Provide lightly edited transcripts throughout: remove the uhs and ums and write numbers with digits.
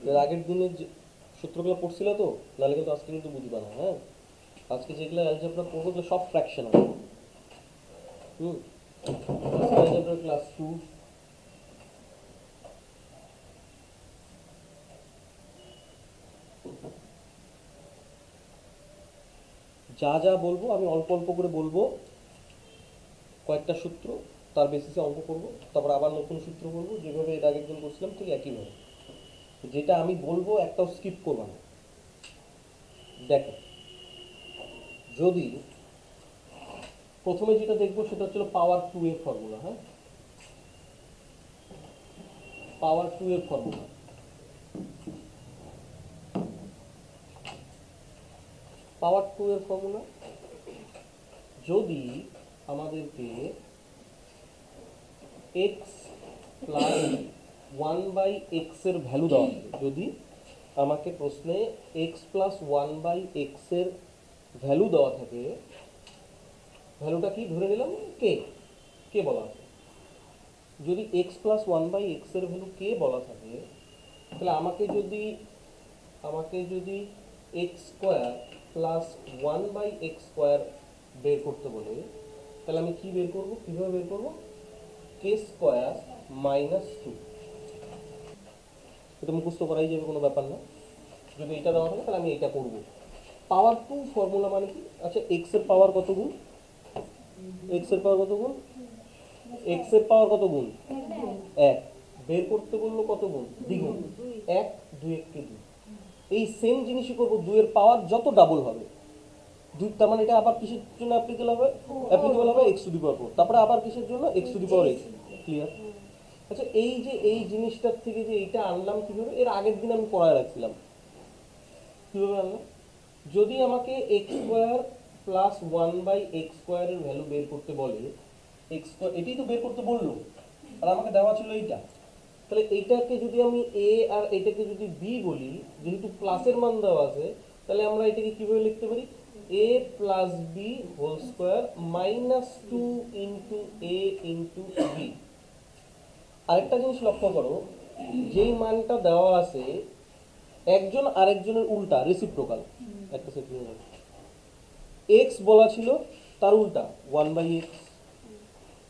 এর আগের দিনের যে সূত্রগুলো পড়ছিল তো, নাহলে কিন্তু আজকে কিন্তু বুঝবা না। হ্যাঁ, আজকে যেগুলো অ্যালজেব্রা পড়বো ওগুলো সব ফ্র্যাকশন হবে। অ্যালজেব্রা ক্লাস 2 যা যা বলবো আমি অল্প অল্প করে বলবো, কয়েকটা সূত্র, তার বেসিসে অঙ্ক করবো, তারপর আবার নতুন সূত্র বলবো, যেভাবে এর আগের দিন করছিলাম ঠিক একইভাবে। যেটা আমি বলবো একটাও স্কিপ করবো না। দেখো, যদি প্রথমে যেটা দেখবো সেটা হচ্ছিল পাওয়ার 2 এর ফর্মুলা। হ্যাঁ, পাওয়ার 2 এর ফর্মুলা। পাওয়ার 2 এর ফর্মুলা যদি আমাদেরকে x প্লাস 1/x এর ভ্যালু দেওয়া থাকে, যদি আমাকে প্রশ্নে x প্লাস 1/x এর ভ্যালু দেওয়া থাকে, ভ্যালুটা কি ধরে নিলাম কে, কে বলা আছে। যদি x প্লাস 1/x এর ভ্যালু কে বলা থাকে, তাহলে আমাকে যদি x square plus 1/x square বের করতে বলে, তাহলে আমি কি বের করব, কিভাবে বের করব, কে স্কোয়ার মাইনাস 2। এটা মুখস্থ করাই যাবে, কোনো ব্যাপার না। যদি এটা দেওয়া থাকে তাহলে আমি এটা করব। পাওয়ার 2 ফর্মুলা মানে কি? আচ্ছা, x এর পাওয়ার কত গুণ, x এর পাওয়ার কত গুণ, x এর পাওয়ার কত গুণ, 1। বের করতে বললো কত গুণ, দ্বিগুণ, 1 2 1 কে 2। এই সেম জিনিসই করব 2 এর পাওয়ার যত ডাবল হবে, 2, তার মানে এটা আবার কিসের জন্য অ্যাপ্লিকেবল হবে, x টু দি পাওয়ার 4, তারপরে আবার কিসের জন্য, x to the power 8। Clear? আচ্ছা, এই যে এই জিনিসটার থেকে যে এইটা আনলাম কিভাবে, এর আগের দিন আমি পড়ায় রাখছিলাম। কিভাবে আনলাম, যদি আমাকে x স্কোয়ার প্লাস 1/x স্কোয়ারের ভ্যালু বের করতে বলে, x স্কোয়ার এটাই তো বের করতে বললো, আর আমাকে দেওয়া ছিল এইটা, তাহলে এইটাকে যদি আমি a আর এটাকে যদি b বলি, যেহেতু প্লাসের মান দেওয়া আছে, তাহলে আমরা এটাকে কিভাবে লিখতে পারি, a plus B whole square minus 2 into a into B. আরেকটা জিনিস লক্ষ্য করো, যেই মানটা দেওয়া আছে একজন আরেকজনের উল্টা, রেসিপ্রোকাল। একটা সেকেন্ড, x বলা ছিল, তার উল্টা 1/x।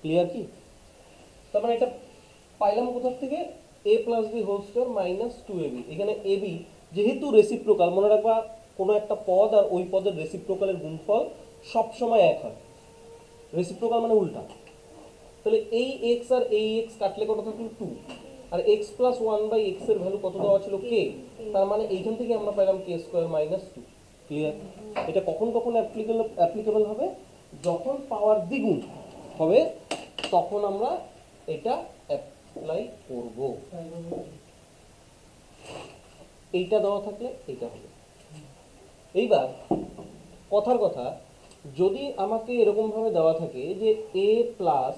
ক্লিয়ার কি? তার মানে এটা পাইলাম কোথার থেকে, a plus B whole square minus 2ab। এখানে ab যেহেতু রেসিপ্রোকাল, মনে রাখবা কোনো একটা পদ আর ওই পদের রেসিপ্রোকালের গুণফল সবসময় এক হয়। রেসিপ্রোকাল মানে উল্টা। তাহলে এই x আর এই x কাটলে কত থাকলো 2, আর x প্লাস 1/x এর ভ্যালু কত দেওয়া ছিল k, তার মানে এইখান থেকে আমরা পেলাম k স্কোয়ার মাইনাস 2। ক্লিয়ার? এটা কখন কখন অ্যাপ্লিকেবল হবে, যখন পাওয়ার দ্বিগুণ হবে তখন আমরা এটা অ্যাপ্লাই করব। এইটা দেওয়া থাকলে এইটা হবে। এইবার কথার কথা, যদি আমাকে এরকম ভাবে দেওয়া থাকে যে a প্লাস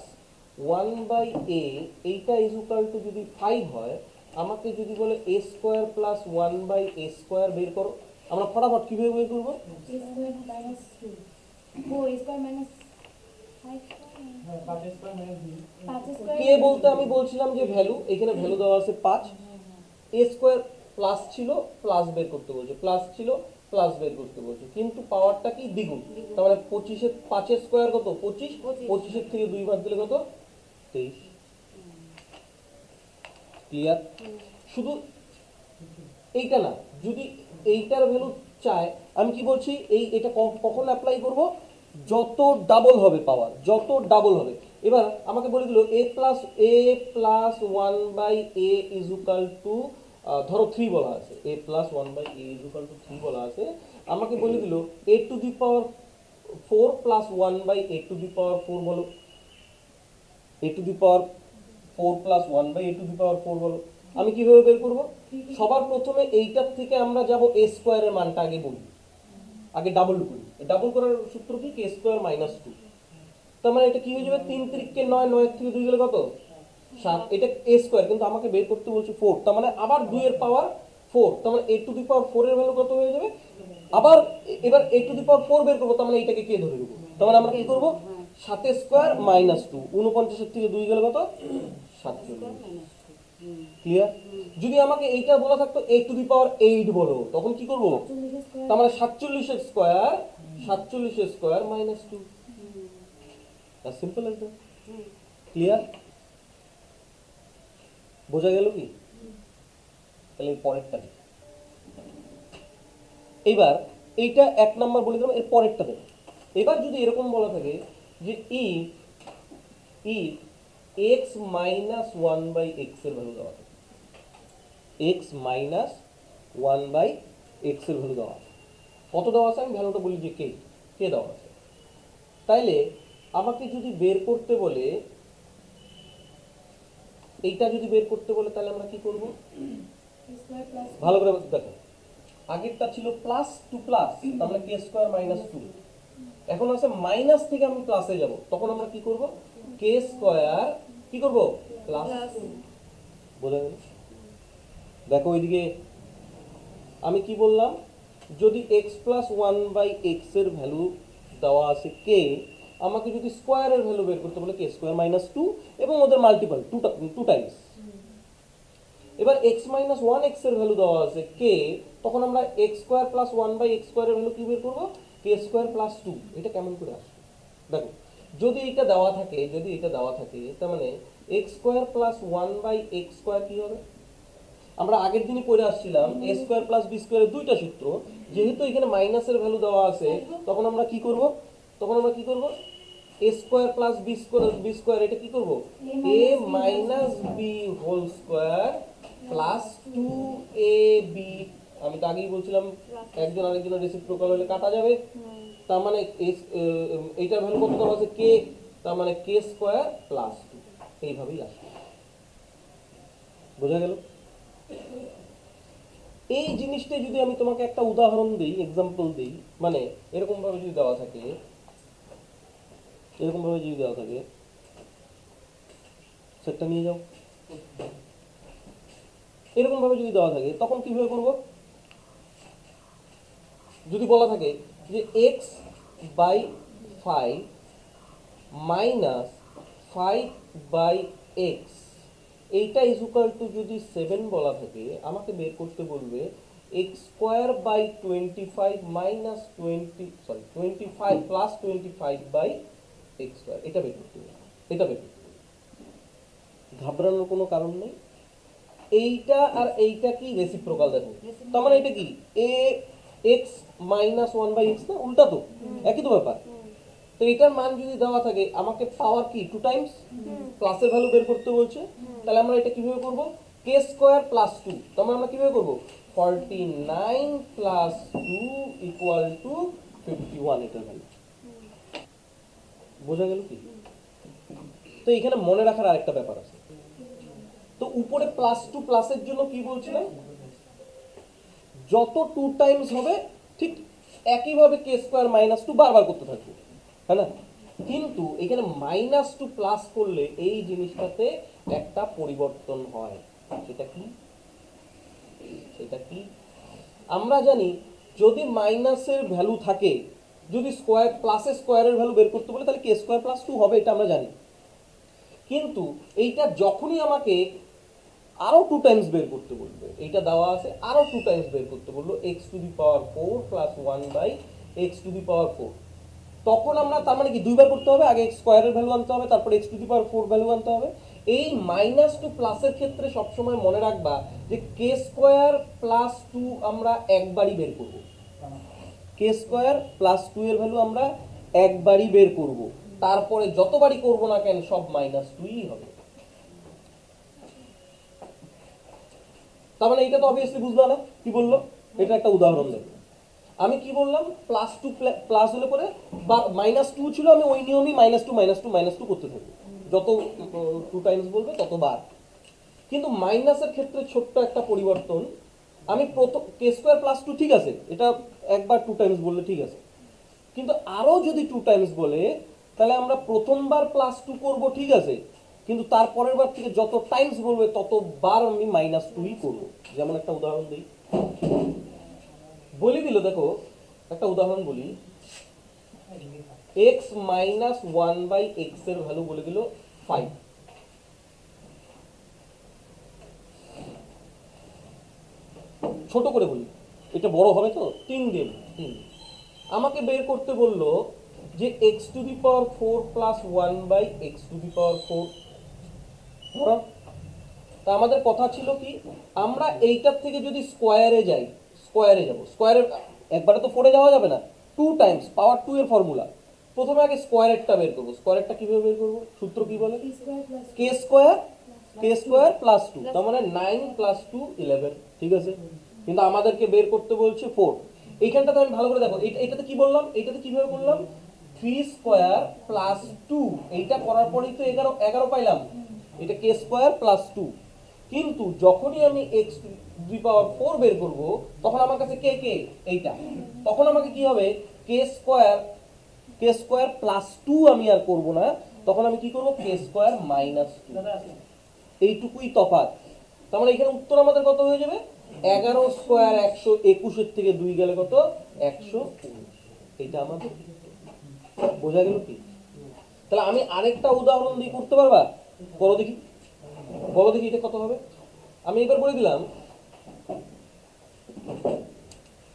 1/a এইটা ইজ ইকুয়াল টু যদি 5 হয়, আমাকে যদি বলে a square plus 1/a square বের করো, আমরা ফটাফট কিভাবে বের করবো, কে বলতে আমি বলছিলাম যে ভ্যালু, এখানে ভ্যালু দেওয়া আছে 5, a স্কোয়ার প্লাস ছিল, প্লাস বের করতে বলছে, প্লাস ছিল, প্লাস বের করতে বলছে, কিন্তু পাওয়ারটা কি দ্বিগুণ। তার মানে 25 5 স্কোয়ার কত, 25, 25 থেকে 2 বাদ দিলে কত, 23। ক্লিয়ার? শুধু এইটা না, যদি এইটার ভ্যালু চায়, আমি কি বলছি, এটা কখন অ্যাপ্লাই করব, যত ডাবল হবে পাওয়ার, যত ডাবল হবে। এবার আমাকে বলে দিল a plus 1/a is equal to, ধরো 3 বলা আছে, a plus 1/a is equal to 3 বলা আছে, আমাকে বলে দিল a to the power 4 plus 1/a to the power 4 বলো, a to the power 4 plus 1/a to the power 4 বলো। আমি কিভাবে বের করব, সবার প্রথমে এইটার থেকে আমরা যাব a স্কোয়ারের মানটা আগে বলি, আগে ডাবল করি। ডাবল করার সূত্র কি, কে স্কোয়ার মাইনাস 2। তার মানে এটা কি হয়ে যাবে, 3 3 9, 9 থেকে 2 গেলে কত, 7। এটা a স্কোয়ার, কিন্তু আমাকে বের করতে বলছে 4, তার মানে আবার 2 এর পাওয়ার 4, তার মানে a টু দি পাওয়ার 4 এর ভ্যালু কত হয়ে যাবে, আবার এবার a টু দি পাওয়ার 4 বের করব, তার মানে এটাকে কে ধরে নেব, তার মানে আমরা কি করব, 7 স্কোয়ার মাইনাস 2, 49 থেকে 2 গেলে কত, 47। ক্লিয়ার? যদি আমাকে এইটা বলা থাকতো a টু দি পাওয়ার 8 বলো, তখন কি করব? তার মানে 47 এর square minus 2, as simple as that. Clear? বোঝা গেল কি? তাহলে পরেরটা দেখি। এবার এইটা 1 নাম্বার বলে দিলাম, এর পরেরটা দেখো। এবার যদি এরকম বলা থাকে যে if x minus 1 by x এর ভ্যালু দেওয়া থাকে, x minus 1 by x এর ভ্যালু দেওয়া আছে, কত দেওয়া আছে? আমি ভ্যালুটা বলি যে কে দেওয়া আছে। তাইলে আমাকে যদি বের করতে বলে, এইটা যদি বের করতে বলে, তাহলে আমরা কি করব? ভালো করে দেখো, আগেরটা ছিল প্লাস টু প্লাস, তার মানে কে স্কয়ার মাইনাস 2। এখন আছে মাইনাস থেকে আমি প্লাসে যাব, তখন আমরা কি করব? কে স্কয়ার কি করব? প্লাস। বোঝা গেল? দেখো ওইদিকে আমি কি বললাম, যদি x প্লাস 1 বাই এক্স এর ভ্যালু দেওয়া আছে কে, আমাকে যদি স্কোয়ারের ভ্যালু বের করতে বলে কে স্কোয়ার মাইনাস 2 এবং ওদের মাল্টিপল 2 টাইমস। এবার x মাইনাস 1 এক্স এর ভ্যালু দেওয়া আছে কে, তখন আমরা x square plus 1 by X স্কোয়ারের ভ্যালু কি বের করব? K square plus 2। এটা কেমন করে আসবে? দেখো, যদি এটা দেওয়া থাকে তার মানে x square plus 1 by X square কি হবে? আমরা আগের দিনই পড়ে আসছিলাম a স্কয়ার প্লাস b স্কয়ারের দুইটা সূত্র। যেহেতু এখানে মাইনাসের ভ্যালু দেওয়া আছে, তখন আমরা কি করব? a square plus b square এটা কি করব? a minus b whole square plus 2ab। আমি তো আগেই বলছিলাম একজন আরেকজনের রেসিপ্রোকাল হলে কাটা যাবে। তার মানে এইটার ভ্যালু কত দেওয়া আছে? k, তার মানে k স্কয়ার প্লাস 2। এইভাবেই আসবে। বোঝা গেল? এই জিনিসটা যদি আমি তোমাকে একটা উদাহরণ দিই, এক্সাম্পল দিই, মানে এরকম ভাবে যদি দেওয়া থাকে, সেটটা নিয়ে যাও, এরকম ভাবে যদি দেওয়া থাকে, তখন কিভাবে করব? যদি বলা থাকে যে x by 5 minus 5 by X, এইটা ইজ ইকুয়াল টু যদি 7 বলা থাকে, আমাকে বের করতে বলবে x square by 25 minus 25 plus 25 by x square. এটা বের করতে হবে, ঘাবড়ানোর কোনো কারণ নেই। এইটা আর এইটা কি রেসিপ্রোকাল? দেখো, তার মানে এটা কি a x minus 1 by x না? উল্টা তো, একই তো ব্যাপার। তো এটার মান যদি দেওয়া থাকে, আমাকে পাওয়ার কি 2 টাইমস প্লাসের ভ্যালু বের করতে বলছে, তাহলে আমরা এটা কিভাবে করব? কে স্কয়ার প্লাস 2। তার মানে আমরা কিভাবে করব? 49 প্লাস 2 ইকুয়াল টু 51 এটার ভ্যালু। বোঝা গেল কি? তো এখানে মনে রাখার আরেকটা ব্যাপার আছে। তো উপরে প্লাস 2 প্লাসের জন্য কি বলছিলাম? যত 2 টাইমস হবে ঠিক একইভাবে কে স্কয়ার মাইনাস 2 বারবার করতে থাকবে, হ্যাঁ না? কিন্তু এখানে মাইনাস 2 প্লাস করলে এই জিনিসটাতে একটা পরিবর্তন হয়। সেটা কি? আমরা জানি যদি মাইনাসের ভ্যালু থাকে, যদি স্কয়ার প্লাসের স্কয়ারের ভ্যালু বের করতে বলে, তাহলে কে স্কয়ার প্লাস 2 হবে, এটা আমরা জানি। কিন্তু এইটা যখনই আমাকে আরো 2 টাইমস বের করতে বলবে, এইটা দেওয়া আছে আরো 2 টাইমস বের করতে বললো x to the power 4 plus 1 by x to the power 4, তখন আমরা তার মানে কি দুইবার করতে হবে? আগে x স্কয়ারের ভ্যালু আনতে হবে, তারপর x to the power 4 value আনতে হবে। এই মাইনাস 2 প্লাসের ক্ষেত্রে সবসময় মনে রাখবা যে কে স্কয়ার প্লাস 2 আমরা একবারই বের করব। কে স্কয়ার প্লাস 2 এর ভ্যালু আমরা একবারই বের করব, তারপরে যতবারই করব না কেন সব মাইনাস 2ই হবে। তার মানে এটা তো অবভিয়াসলি বুঝবা না কি বললো? এটা একটা উদাহরণ দেব। আমি কি বললাম? প্লাস 2 প্লাস হলে পরে মাইনাস 2 ছিল, আমি ওই নিয়মই মাইনাস 2 করতে থাকবো, যত 2 টাইমস বলবে ততবার। কিন্তু মাইনাসের ক্ষেত্রে ছোট্ট একটা পরিবর্তন, আমি প্রথম কে স্কয়ার প্লাস 2 ঠিক আছে, এটা একবার 2 টাইমস বললে ঠিক আছে, কিন্তু আরো যদি 2 টাইমস বলে, তাহলে আমরা প্রথমবার প্লাস 2 করব, ঠিক আছে, কিন্তু তারপরের বার থেকে যত টাইমস বলবে ততবার আমি মাইনাস 2ই করবো। যেমন একটা উদাহরণ দিই, বলে দিল, দেখো একটা উদাহরণ বলি, x মাইনাস 1 বাই এক্স এর ভ্যালু বলে দিল 5। ছোট করে বলি, এটা বড় হবে তো, 3 দিয়ে 3। আমাকে বের করতে বললো যে x to the power 4 plus 1 by x to the power 4। হ্যাঁ, তা আমাদের কথা ছিল কি, আমরা এইটার থেকে যদি স্কোয়ারে যাই, স্কোয়ারে যাব, স্কোয়ারে একবারে তো 4-এ যাওয়া যাবে না, 2 টাইমস পাওয়ার 2 এর ফর্মুলা। প্রথমে আগে স্কোয়ারেরটা বের করবো। স্কোয়ারেরটা কিভাবে বের করবো, সূত্র কি বলে, কে স্কোয়ার প্লাস 2, তার মানে 9 প্লাস 2 11। ঠিক আছে, কিন্তু আমাদেরকে বের করতে বলছে 4। এইখানটাতে আমি ভালো করে দেখো, এইটাতে কি বললাম, এইটাতে কিভাবে বললাম, 3 স্কোয়ার প্লাস 2, এইটা করার পরেই তো 11 পাইলাম, এটা কে স্কোয়ার প্লাস 2। কিন্তু যখনই আমি এক্স টু দি পাওয়ার 4 বের করব, তখন আমার কাছে কে কে এইটা, তখন আমাকে কি হবে, কে স্কোয়ার প্লাস 2 আমি আর করব না, তখন আমি কি করব, কে স্কোয়ার মাইনাস 2। এইটুকুই তফাৎ। তার মানে এখানে উত্তর আমাদের কত হয়ে যাবে, 11 স্কোয়ার 121 থেকে 2 গেলে কত, 119। এটা আমাদের বোঝা গেল কি? তাহলে আমি আরেকটা উদাহরণ দিয়ে করতে পারবা, বলো দেখি, বলো দেখি এটা কত হবে। আমি এবার বলে দিলাম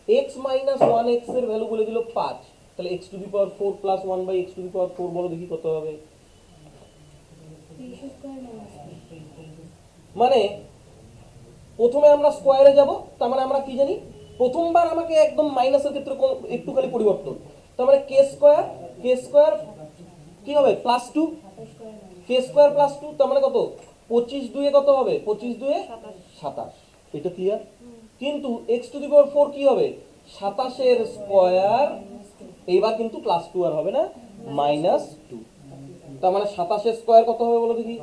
x মাইনাস 1x এর ভ্যালু বলে দিল 5, তাহলে x to the power 4 plus 1 by x to the power 4, বলো দেখি কত হবে। মানে প্রথমে আমরা স্কোয়ারে যাব, তার মানে আমরা কি জানি, প্রথমবার আমাকে একদম মাইনাসের ক্ষেত্রে কোন একটু খালি পরিবর্তন, তার মানে কে স্কোয়ার কি হবে প্লাস 2, কে স্কোয়ার প্লাস 2, তার মানে কত, 25 2 কত হবে, 25 2 27। এটা ক্লিয়ার? কিন্তু x টু দি পাওয়ার 4 কি হবে, 27 এর স্কোয়ার, এইবার কিন্তু প্লাস 2 আর হবে না, মাইনাস 2। তার মানে 27 এর স্কোয়ার কত হবে বলো দেখি,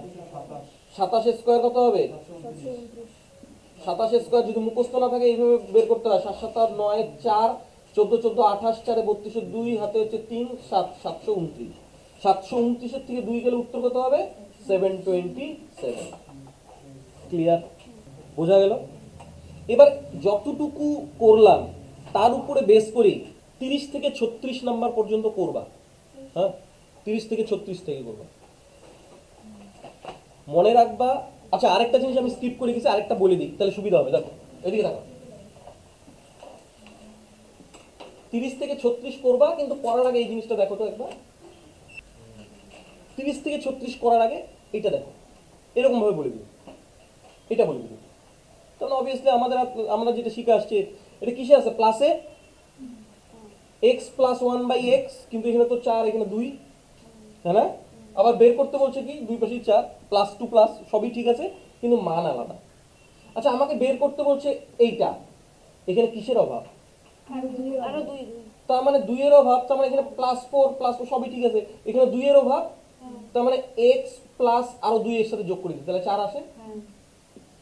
27 এর স্কোয়ার কত হবে, 27 এর স্কোয়ার যদি মুখস্থ না থাকে এইভাবে বের করতে হয়, 7 7 আর 9 4, 14 14 28 4 32 2, হাতে হচ্ছে 3 7 729। 729 এর থেকে 2 গেলে উত্তর কত হবে, 727। ক্লিয়ার? বোঝা গেল? এবার যতটুকু করলাম তার উপরে বেস করি 30 থেকে 36 নাম্বার পর্যন্ত করবা। হ্যাঁ, 30 থেকে 36 থেকে করবা, মনে রাখবা। আচ্ছা, আরেকটা জিনিস আমি স্কিপ করে গেছি, আরেকটা বলে দিই তাহলে সুবিধা হবে। দেখো এদিকে দেখো, 30 থেকে 36 করবা, কিন্তু করার আগে এই জিনিসটা দেখো তো একবার। 30 থেকে 36 করার আগে এটা দেখো, এরকম ভাবে বলে দিই, এটা বলে দিই। কারণ অবভিয়াসলি আমরা যেটা শিখে আসছি, এটা কিসে আছে, প্লাসে, এক্স প্লাস 1 বাই এক্স, কিন্তু এখানে তো 4, এখানে 2, তাই না? আবার বের করতে বলছে কি, দুই পাশেই 4, প্লাস 2 প্লাস, সবই ঠিক আছে, কিন্তু মান আলাদা। আচ্ছা, আমাকে বের করতে বলছে এইটা, এখানে কিসের অভাব, তার মানে 2 এর অভাব, তার মানে এখানে +4 সবই ঠিক আছে, এখানে 2 এর অভাব, তার মানে এক্স প্লাস আরো 2 এর সাথে যোগ করে দিই, তাহলে 4 আসে,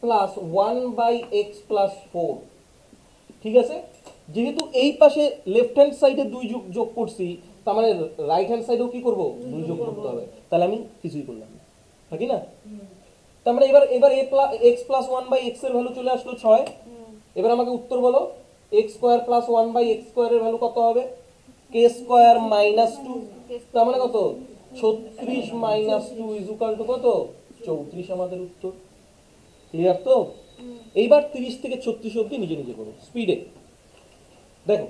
প্লাস 1 বাই এক্স প্লাস 4। ঠিক আছে, যেহেতু এই পাশে লেফট হ্যান্ড সাইডে 2 যোগ করছি, তার মানে রাইট হ্যান্ড সাইডেও কি করব, 2 যোগ করতে হবে, তাহলে আমি কিছুই করলাম না, থাকি না। তার মানে এবার এক্স প্লাস 1 বাই এক্স এর ভ্যালু চলে আসলো 6। এবার আমাকে উত্তর বলো, X square plus 1 by X স্কোয়ারের ভ্যালু কত হবে, কে স্কোয়ার মাইনাস 2, তার মানে কত, 36 মাইনাস 2 ইজ ইকুয়াল টু কত, 34 আমাদের উত্তর। ক্লিয়ার তো? এইবার 30 থেকে 36 অবধি নিজে নিজে করো স্পিডে। দেখো,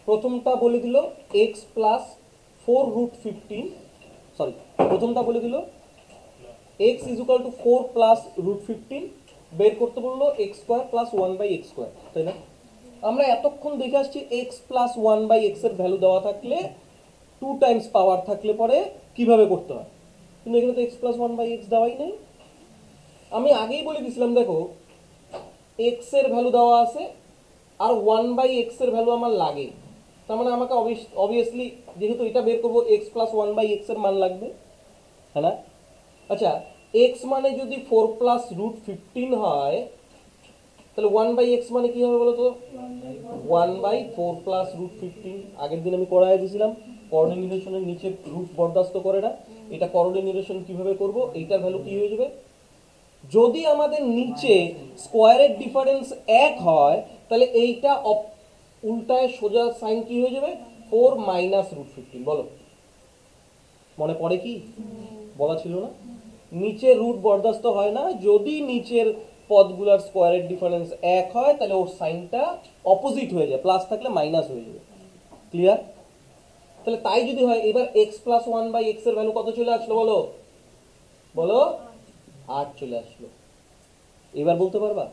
প্রথমটা বলে দিল x প্লাস 4 রুট 15, সরি, প্রথমটা বলে দিল x is equal to 4 plus root 15, বের করতে বললো x square plus 1 by X square, তাই না? আমরা এতক্ষণ দেখে আসছি x প্লাস 1 বাই এক্স এর ভ্যালু দেওয়া থাকলে, 2 টাইমস পাওয়ার থাকলে পরে কিভাবে করতে হয়, কিন্তু এখানে তো x প্লাস 1 বাই এক্স দেওয়াই নেই। আমি আগেই বলে দিয়েছিলাম, দেখো x এর ভ্যালু দেওয়া আছে আর 1 বাই এক্স এর ভ্যালু আমার লাগে, তার মানে আমাকে অবভিয়াসলি যেহেতু এটা বের করবো, x প্লাস 1 বাই এক্স এর মান লাগবে, হ্যাঁ না? আচ্ছা, x মানে যদি 4 প্লাস রুট 15 হয়, তাহলে 1 বাই এক্স মানে কি হবে বলো তো, 1 বাই 4 প্লাস রুট 15। আগের দিন আমি করাই দিয়েছিলাম, কোঅর্ডিনেশনের নিচে রুট বরদাস্ত করে না, এটা কোঅর্ডিনেশন কিভাবে করব, এইটার ভ্যালু কি হয়ে যাবে, যদি আমাদের নিচে স্কোয়ারের ডিফারেন্স 1 হয়, তাহলে এইটা উল্টায় সোজা সাইন কি হয়ে যাবে, 4 মাইনাস রুট 15। বলো, মনে পড়ে কি, বলা ছিল না? নিচে রুট বরদাস্ত হয় না, যদি নিচের পদগুলোর স্কোয়ারের ডিফারেন্স এক হয় তাহলে ওর সাইনটা অপোজিট হয়ে যায়, প্লাস থাকলে মাইনাস হয়ে যাবে। ক্লিয়ার? তাহলে তাই যদি হয়, এবার X plus one by x এর ভ্যালু কত চলে আসলো বলো? বলো 8 চলে আসলো। এবার বলতে পারবা?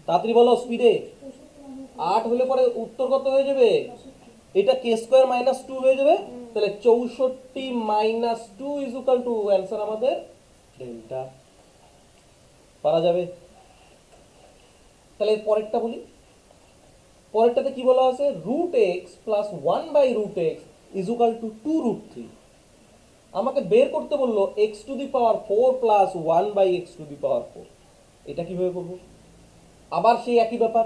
তাড়াতাড়ি বলো স্পিডে। 8 হলে পরে উত্তর কত হয়ে যাবে? এটা কে স্কোয়ার মাইনাস 2 হয়ে যাবে। তাহলে 64 minus 2 is equal to answer আমাদের ডেল্টা। পারা যাবে? তাহলে পরেরটা বলি। পরেরটাতে কি বলা আছে? Root x plus one by root x is equal to 2√3। আমাকে বের করতে বললো x to the power 4 plus one by x to the power 4। এটা কিভাবে করবো? আবার সেই একই ব্যাপার।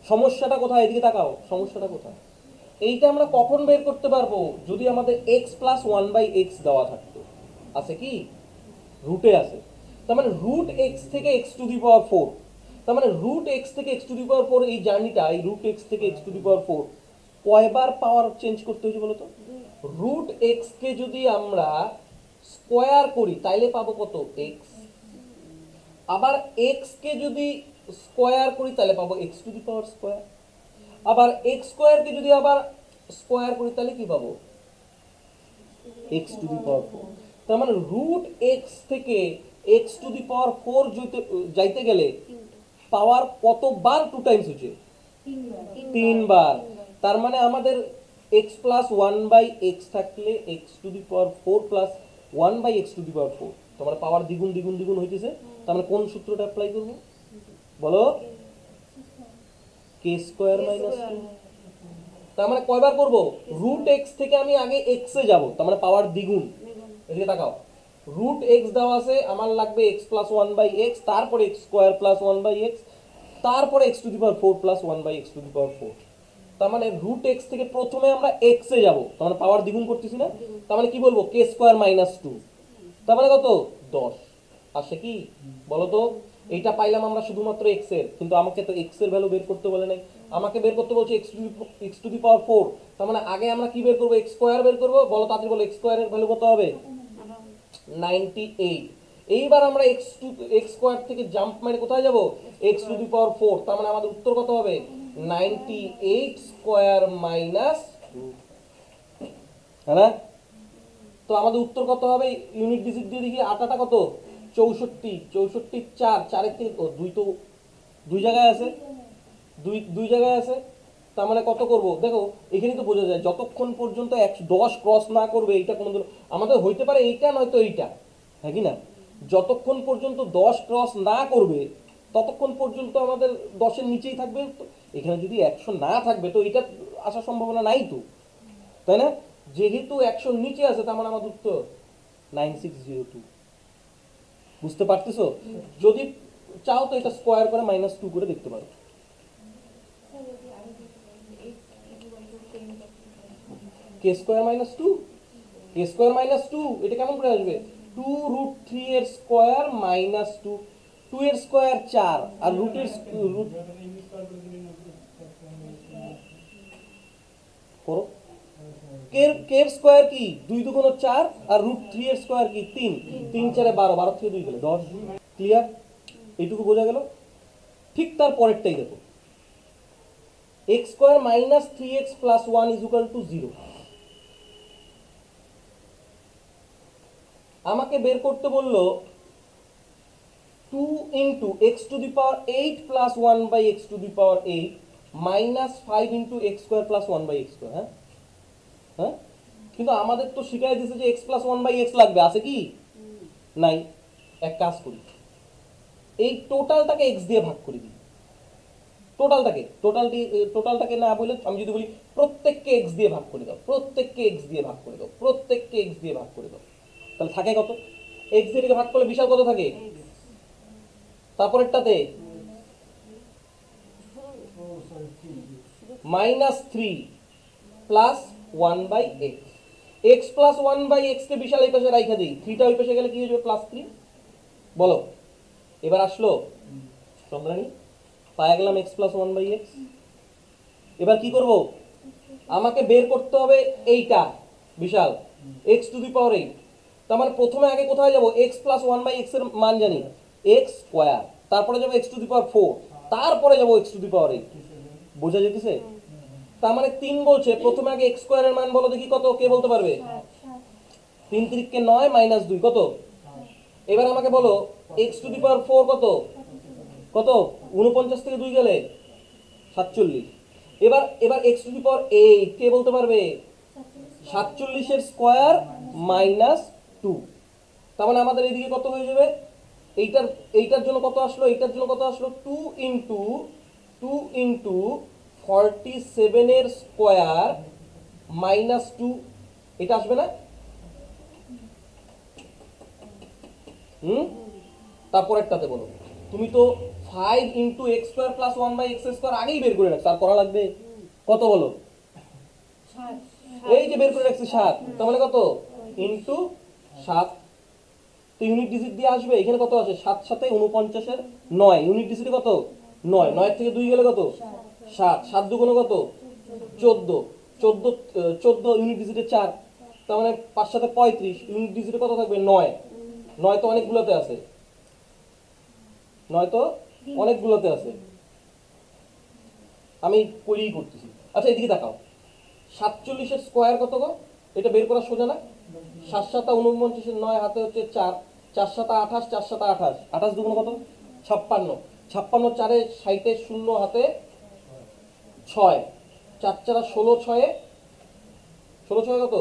সমস্যাটা কোথায়? এদিকে তাকাও, সমস্যাটা কোথায়? এইটা আমরা কখন বের করতে পারবো? যদি আমাদের x plus one by X দেওয়া থাকতো। আছে কি? রুটে আছে। তার মানে রুট এক্স থেকে এক্স টু দি পাওয়ার 4, তার মানে রুট এক্স থেকে এক্স টু দি পাওয়ার 4, এই জার্নিটা এই রুট এক্স থেকে এক্স টু দি পাওয়ার 4 কয়বার পাওয়ার চেঞ্জ করতে হয়েছে বলো তো? রুট এক্স কে যদি আমরা স্কোয়ার করি তাইলে পাবো কত? এক্স। আবার এক্স কে যদি স্কোয়ার করি তাহলে পাবো x to the power square. আবার এক্স স্কোয়ার কে যদি আবার স্কোয়ার করি তাহলে কি পাবো? X to the power 4। তার মানে রুট এক্স থেকে এক্স টু দি পাওয়ার 4 যাইতে গেলে পাওয়ার কতবার 2 টাইমস হচ্ছে? 3 বার। তার মানে আমাদের x plus one by x থাকলে x to the power 4 plus one by x to the power 4, তোমার পাওয়ার দ্বিগুণ দ্বিগুণ দ্বিগুণ হইতেছে। তার মানে কোন সূত্রটা অ্যাপ্লাই করবো বলো? কে স্কোয়ার মাইনাস 2। তার মানে কয়বার করব? রুট এক্স থেকে আমি আগে এক্স এ যাব, তার মানে পাওয়ার দ্বিগুণ। এদিকে তাকাও, রুট এক্স দেওয়া আছে, আমার লাগবে x plus one by x, তারপরে x square plus one by x, তারপরে x to the power 4 plus one by x to the power 4। তার মানে রুট এক্স থেকে প্রথমে আমরা এক্স এ যাব, তার মানে পাওয়ার দ্বিগুণ করতেছি না। তার মানে কি বলবো? কে স্কোয়ার মাইনাস 2। তার মানে কত? 10 আসে কি বলো তো? এইটা পাইলাম আমরা শুধুমাত্র এক্স এর, কিন্তু আমাকে তো এক্স এর ভ্যালু বের করতে বলে নাই, আমাকে বের করতে বলছে এক্স টু দি পাওয়ার 4। তার মানে আগে আমরা কি বের করবো? এক্স স্কোয়ার বের করবো। বলো তাড়াতাড়ি বলো, এক্স স্কোয়ার এর ভ্যালু কত হবে? 98। এইবার আমরা এক্স স্কোয়ার থেকে জাম্প মেরে কোথায় যাব? X to the power 4। তার মানে আমাদের উত্তর কত হবে? 98 স্কোয়ার মাইনাস 2, হ্যাঁ না? তো আমাদের উত্তর কত হবে? ইউনিট ডিজিট দিয়ে দেখি, আটাটা কত? 64, 64 4, 4 এর থেকে 2 তো 2 জায়গায় আছে, 2 জায়গায় আছে। তার মানে কত করব? দেখো এখানেই তো বোঝা যায়, যতক্ষণ পর্যন্ত 10 ক্রস না করবে এইটা কোনোদিন আমাদের হইতে পারে এইটা নয়তো এইটা, হ্যাঁ কি না? যতক্ষণ পর্যন্ত 10 ক্রস না করবে ততক্ষণ পর্যন্ত আমাদের 10-এর নিচেই থাকবে। এখানে যদি 100 না থাকবে তো এটা আসার সম্ভাবনা নাই তো, তাই না? যেহেতু 100-র নিচে আছে তার মানে আমাদের উত্তর 9602। বুঝতে পারতেছো? যদি চাও তো এটা স্কোয়ার করে -2 করে দেখতে পারো। কে স্কোয়ার মাইনাস 2, কে স্কোয়ার মাইনাস 2 এটা কেমন করে আসবে? 2√3 এর স্কোয়ার মাইনাস 2, 2 এর স্কোয়ার 4 আর রুটের রুট করো। কে এর স্কোয়ার কি? 2 2 4 আর √3 এর স্কোয়ার কি? 3, 3 4 12, 12 থেকে 2 গেলে 10। ক্লিয়ার? এইটুকু বোঝা গেল? ঠিক তার পরেরটাই দেখো, X square minus 3x plus 1 is equal to 0। আমাকে বের করতে বললো 2 into X to the power 8 plus 1 by x to the power 8 minus 5 into X square plus 1 by X square. হ্যাঁ হ্যাঁ, কিন্তু আমাদের তো শিখাই দিয়েছে যে এক্স প্লাস 1 বাই এক্স লাগবে, আছে কি? নাই। এক কাজ করি, এই টোটালটাকে এক্স দিয়ে ভাগ করে দিই। টোটালটাকে না বলে আমি যদি বলি প্রত্যেককে এক্স দিয়ে ভাগ করে দাও, প্রত্যেককে এক্স দিয়ে ভাগ করে দাও, প্রত্যেককে এক্স দিয়ে ভাগ করে দাও, তাহলে থাকে কত? এক্স দিয়ে ভাগ করলে বিশাল কত থাকে? তারপরেরটাতে -3 plus 1 by x. X plus 1 by x কে বিশাল এই পাশে রাইখা দিই, 3টা ওই পাশে গেলে কি হয়ে যাবে? +3। বলো এবার আসলো চন্দ্রানী, পাওয়া গেলাম এক্স প্লাস 1 বাই এক্স। এবার কি করব? আমাকে বের করতে হবে এইটা বিশাল এক্স টু দি পাওয়ার 8। তার মানে প্রথমে আগে কোথায় যাব? এক্স প্লাস 1 বাই এক্স এর মান জানি, এক্স স্কোয়ার, তারপরে যাবো এক্স টু দি পাওয়ার 4, তারপরে যাবো এক্স টু দি পাওয়ার 8। বোঝা যেতেছে? তার মানে 3 বলছে, প্রথমে আগে এক্স স্কোয়ারের মান বলো দেখি কত, কে বলতে পারবে? 3 3 9 মাইনাস 2 কত? এবার আমাকে বলো এক্স টু দি পাওয়ার 4 কত? কত? 49 থেকে 2 গেলে 47। এবার এবার এক্স টু দি পাওয়ার 8 কে বলতে পারবে? 47 এর স্কোয়ার মাইনাস 2। তার মানে আমাদের এইদিকে কত হয়ে যাবে? এইটার এইটার জন্য কত আসলো? এইটার জন্য কত আসলো? 2 ইন্টু 47 এর স্কোয়ার মাইনাস 2, এটা আসবে না? তারপরেরটাতে বলো, তুমি তো 5 into X square plus 1 by X square আগেই বের করে রাখছো, আর করা লাগবে কত বলো? এই যে বের করে রাখছি 7, তার মানে কত? ইন্টু 7। তো ইউনিট ডিজিট দিয়ে আসবে, এখানে কত আছে? 7 সাথে 49 এর 9, ইউনিট ডিজিটে কত? 9, 9 থেকে 2 গেলে কত? 7, 7 দুগুণে কত? 14, 14 ইউনিট ডিজিটে 4, তার মানে 5 সাথে 35, ইউনিট ডিজিটে কত থাকবে? 9, 9 তো অনেকগুলোতে আছে, 9 তো অনেকগুলোতে আছে, আমি করেই করতেছি। আচ্ছা এদিকে তাকাও, 47 এর স্কোয়ার কত গো? এটা বের করা সোজা না? 7 7 49 9 হাতে হচ্ছে 4, 4 7 28, 4 7 28, 28 দুগুণ কত? 56, 56 4 60 শূন্য হাতে 6, 4 4 16 6 16 6 কত?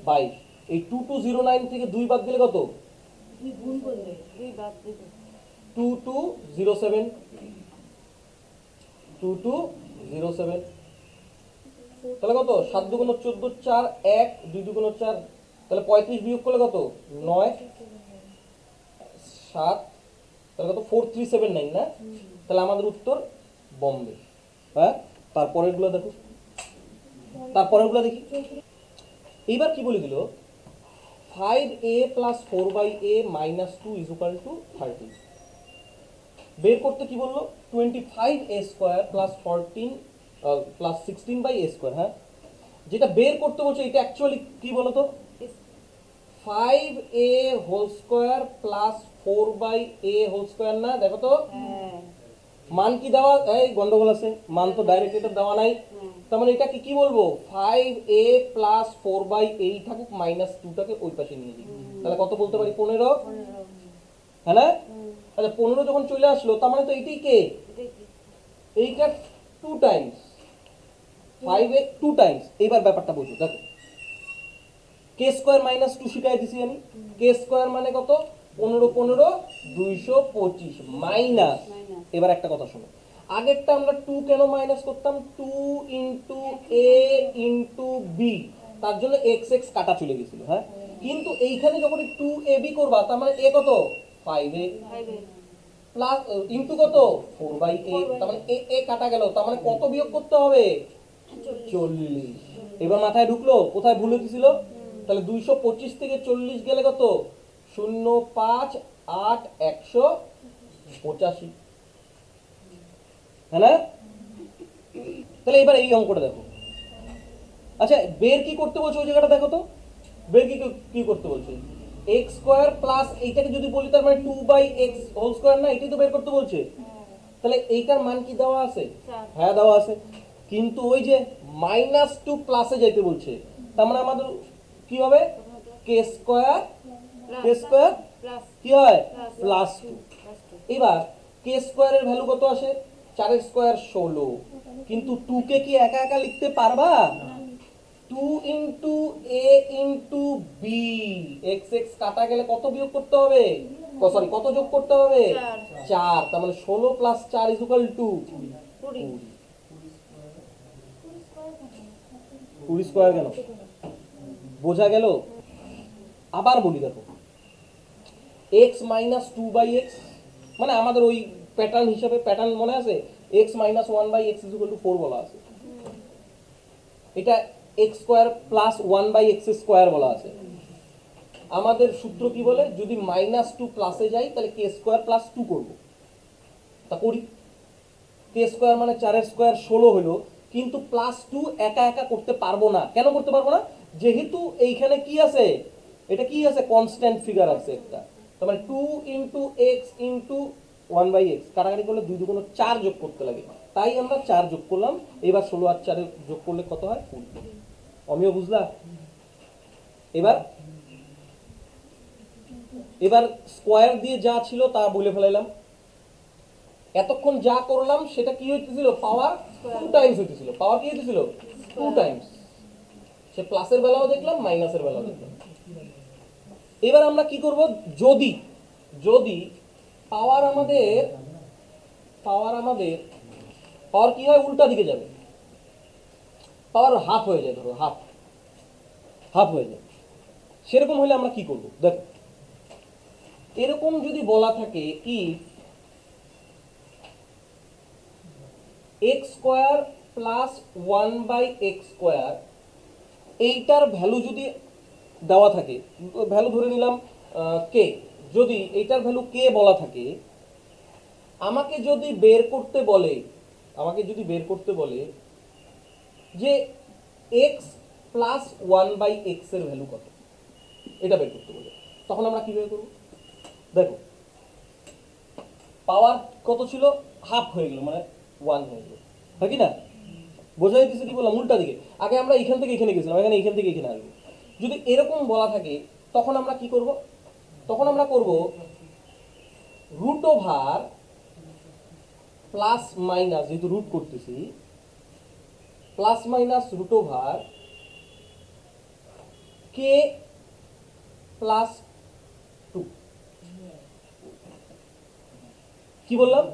22। এই 2209 থেকে 2 বাদ দিলে কত? 2207, 2207, তাহলে কত? 7 দুগুণ 14, 4 1, 2 দুগুণ 4, তাহলে 35 বিয়োগ করলে কত? 9 7, তাহলে কত? 4379 না? তাহলে আমাদের উত্তর বম্বে। হ্যাঁ, তারপরের গুলো দেখো, তারপরের গুলো দেখি। এইবার কি বলে দিল? 5a plus 4/a minus 2 is equal two 30। বের করতে কি বললো? 25a square plus 14 plus 16/a square. হ্যাঁ, যেটা বের করতে বলছে এটা অ্যাকচুয়ালি কি বলতো? 5a whole square plus 4/a whole square না? দেখো তো মান কি দেওয়া? এই গন্ডগোল আছে, মান তো ডাইরেক্ট এটা দেওয়া নাই। তার মানে এটা কি বলবো? 5a প্লাস 4/8 থাকুক, মাইনাস 2টাকে ওই পাশে নিয়ে দিই, তাহলে কত বলতে পারি? 15। হ্যাঁ না? আচ্ছা 15 যখন চলে আসলো, তার মানে তো এইটাই কে? এইটা 2 টাইমস 5a 2 টাইমস। এইবার ব্যাপারটা বুঝো, দেখো কে স্কোয়ার মাইনাস 2 শিখাই দিছি আমি। কে স্কোয়ার মানে কত? 15 15 225 মাইনাস। এবার একটা কথা শোনো, আগেরটা আমরা 2 কেন মাইনাস করতাম? 2 ইন্টু a ইন্টু বি, তার জন্য এক্স এক্স কাটা চলে গেছিল। হ্যাঁ, কিন্তু এইখানে যখন 2ab করবা, তার মানে a কত? 5a প্লাস ইন্টু কত? 4/a, তার মানে a কাটা গেল, তার মানে কত বিয়োগ করতে হবে? 40। এবার মাথায় ঢুকলো কোথায় ভুল হয়েছিল? তাহলে 225 থেকে 40 গেলে কত? 0 5 8 185। হ্যাঁ না? তাহলে এবার এই অঙ্কটা দেখো। আচ্ছা বের কি করতে বলছে ওই জায়গাটা দেখো তো, বের কি করতে বলছে? এক্স স্কোয়ার প্লাস এইটাকে যদি বলি, তার মানে 2/x হোল স্কোয়ার না? এটাই তো বের করতে বলছে। তাহলে এইটার মান কি দেওয়া আছে? হ্যাঁ দেওয়া আছে, কিন্তু ওই যে মাইনাস 2 প্লাসে যাইতে বলছে, তার মানে আমাদের কি হবে? কে স্কোয়ার কি হয়? প্লাস 2। এবার কে স্কোয়ারের ভ্যালু কত আসে? 4 এর স্কোয়ার 16, কিন্তু 2 কে কি একা একা লিখতে পারবা? 2 into a into B, X X কাটা গেলে কত বিয়োগ করতে হবে? সরি, কত যোগ করতে হবে? 4। তার মানে 16 plus 4 is equal two 20 square. কেন? বোঝা গেল? আবার বলি দেখো, x মাইনাস 2/x, মানে আমাদের ওই প্যাটার্ন হিসাবে, প্যাটার্ন মনে আছে? x minus 1/x is equal to 4 বলা আছে। এটা x square plus 1/x square বলা আছে। আমাদের সূত্র কি বলে? যদি মাইনাস 2 প্লাসে যাই, তাহলে কে স্কোয়ার প্লাস 2 করবো, তা করি। কে স্কোয়ার মানে 4 এর স্কোয়ার 16 হলো, কিন্তু প্লাস 2 একা একা করতে পারবো না। কেন করতে পারবো না? যেহেতু এইখানে কি আছে? এটা কি আছে? কনস্ট্যান্ট ফিগার আছে একটা, তার মানে 2 ইন্টু এক্স ইন্টু 1/x, কাটাকাটি করলে 2 দুগুণ 4 যোগ করতে লাগে, তাই আমরা 4 যোগ করলাম। এবার 16 আর 4 যোগ করলে কত হয়? 20। অমিয় বুঝলা? এবার এবার স্কোয়ার দিয়ে যা ছিল তা বলে ফেলাইলাম। এতক্ষণ যা করলাম সেটা কি হইতেছিল? পাওয়ার 2 টাইমস হইতেছিল। পাওয়ার কি হইতেছিল? 2 টাইমস। সে প্লাসের বেলাও দেখলাম, মাইনাসের বেলাও দেখলাম। এবার আমরা কি করব? যদি যদি পাওয়ার কি হয়? উল্টা দিকে যাবে, পাওয়ার হাফ হয়ে যায়, ধরো হাফ হয়ে যায়। সেরকম হলে আমরা কি করব? দেখো, এরকম যদি বলা থাকে if x square plus 1/x square, এইটার ভ্যালু যদি দেওয়া থাকে, ভ্যালু ধরে নিলাম কে, যদি এইটার ভ্যালু কে বলা থাকে, আমাকে যদি বের করতে বলে যে এক্স প্লাস 1/x এর ভ্যালু কত, এটা বের করতে বলে, তখন আমরা কি বের করব? দেখো, পাওয়ার কত ছিল? হাফ হয়ে গেল, মানে 1 হয়ে গেল, হয় কি না? বোঝাই দিচ্ছে কি বললাম? উল্টা দিকে। আগে আমরা এখান থেকে এখানে গেছিলাম, এখান থেকে এখানে আসবো। যদি এরকম বলা থাকে তখন আমরা কি করব? তখন আমরা করব রুট ওভার প্লাস মাইনাস, যেহেতু রুট করতেছি, প্লাস মাইনাস রুট ওভার কে প্লাস 2। কি বললাম?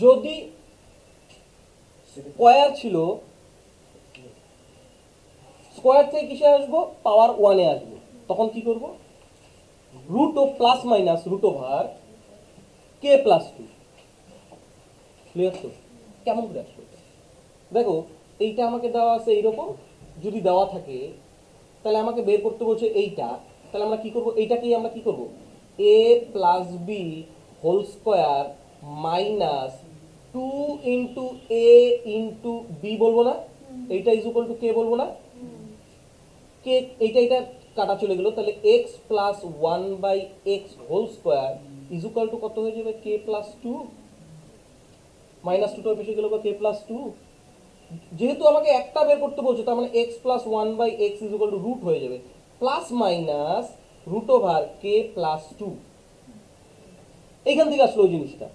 যদি স্কোয়ার ছিল, স্কোয়ার থেকে কিসে আসবো? পাওয়ার 1 এ আসবো। তখন কি করব? রুট ও প্লাস মাইনাস রুট ওভার কে প্লাস 2। ক্লিয়ার তো? কেমন করে আসবে? দেখো, এইটা আমাকে দেওয়া আছে এইরকম, যদি দেওয়া থাকে তাহলে আমাকে বের করতে বলছে এইটা, তাহলে আমরা কি করব? এইটাকেই আমরা কি করব? a plus B whole square minus 2 into A into B বলবো না? এইটা ইজ ইকুয়াল টু কে বলবো না? কে, এইটা কাটা চলে গেল, তাহলে x plus 1/x whole square is equal to কত হয়ে যাবে? কে প্লাস 2, মাইনাস 2টা পেশে গেল কে প্লাস 2। যেহেতু আমাকে একটা বের করতে বলছে, তার মানে X plus 1/x is equal to root হয়ে যাবে প্লাস মাইনাস রুট ওভার কে প্লাস 2। এইখান থেকে আসলো ওই জিনিসটা,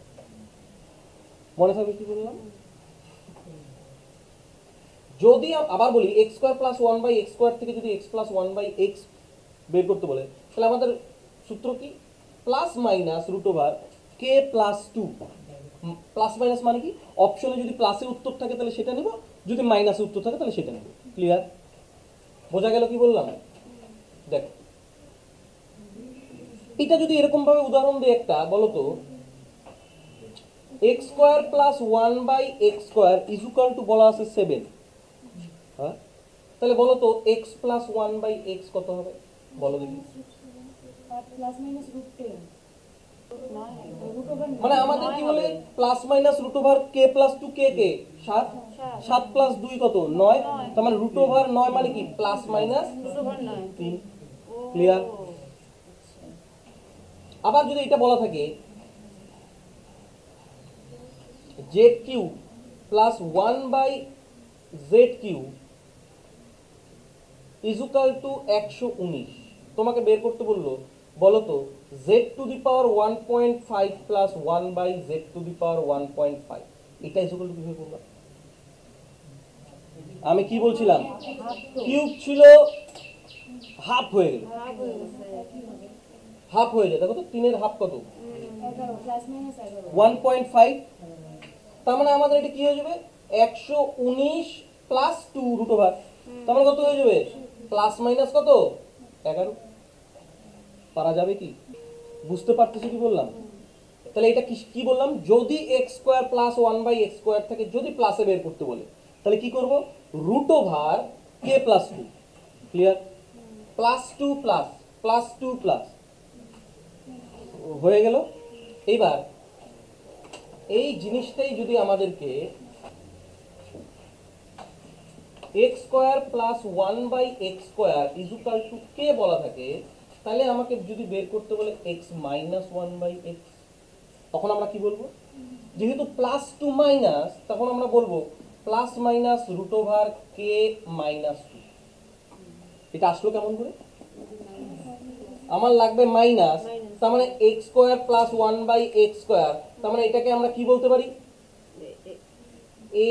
মনে থাকবে কি বললাম? যদি আবার বলি x square plus 1/x square থেকে যদি এক্স প্লাস 1/x বের করতে বলে, তাহলে আমাদের সূত্র কি? প্লাস মাইনাস রুট ওভার কে প্লাস 2। প্লাস মাইনাস মানে কি? অপশনে যদি প্লাসের উত্তর থাকে তাহলে সেটা নেব, যদি মাইনাসের উত্তর থাকে তাহলে সেটা নেব। ক্লিয়ার? বোঝা গেল কি বললাম? দেখো, এটা যদি এরকম ভাবে উদাহরণ দিই একটা, বলো তো, x square plus 1/x square is equal two বলা আছে 7। হ্যাঁ, তাহলে বলো তো এক্স প্লাস 1/x কত হবে? বলো দেখি। মানে আমাদের কি বলে? প্লাস মাইনাস রুট ওভার কে প্লাস 2, কে 7, 7 প্লাস 2 কত? 9। তার মানে রুট ওভার 9 মানে কি? Plus minus 3। ক্লিয়ার? আবার যদি এটা বলা থাকে z cube plus 1/z cube is equal to 119, তোমাকে বের করতে বললো, বলো তো z to the power 1.5 plus 1/z to the power 1.5, এটা ইজ ইকুয়াল টু কিভাবে করবা? আমি কি বলছিলাম? কিউব ছিল, হাফ হয়ে গেল, হাফ হয়ে যায়। দেখো তো 3 এর হাফ কত? 1.5। তার মানে আমাদের এটা কি হয়ে যাবে? 119 প্লাস 2 রুট ওভার, তার মানে কত হয়ে যাবে? প্লাস মাইনাস কত? 11। পারা যাবে কি? বুঝতে পারতেছি কি বললাম? তাহলে এটা কি বললাম? যদি x square plus 1/x square থেকে যদি প্লাসে বের করতে বলে, তাহলে কি করব? রুট ওভার কে plus 2। Clear? Plus 2 plus plus 2 plus হয়ে গেল। এইবার এই জিনিসটাই যদি আমাদেরকে x square plus 1/x square is equal to k বলা থাকে, তাহলে আমাকে যদি বের করতে বলে x minus one by x, তখন আমরা কি বলবো? যেহেতু প্লাস টু মাইনাস, তখন আমরা বলবো plus minus root over K minus two. এটা আসলো কেমন করে? আমার লাগবে মাইনাস, তার মানে X square plus one by X square, তার মানে এটাকে আমরা কি বলতে পারি?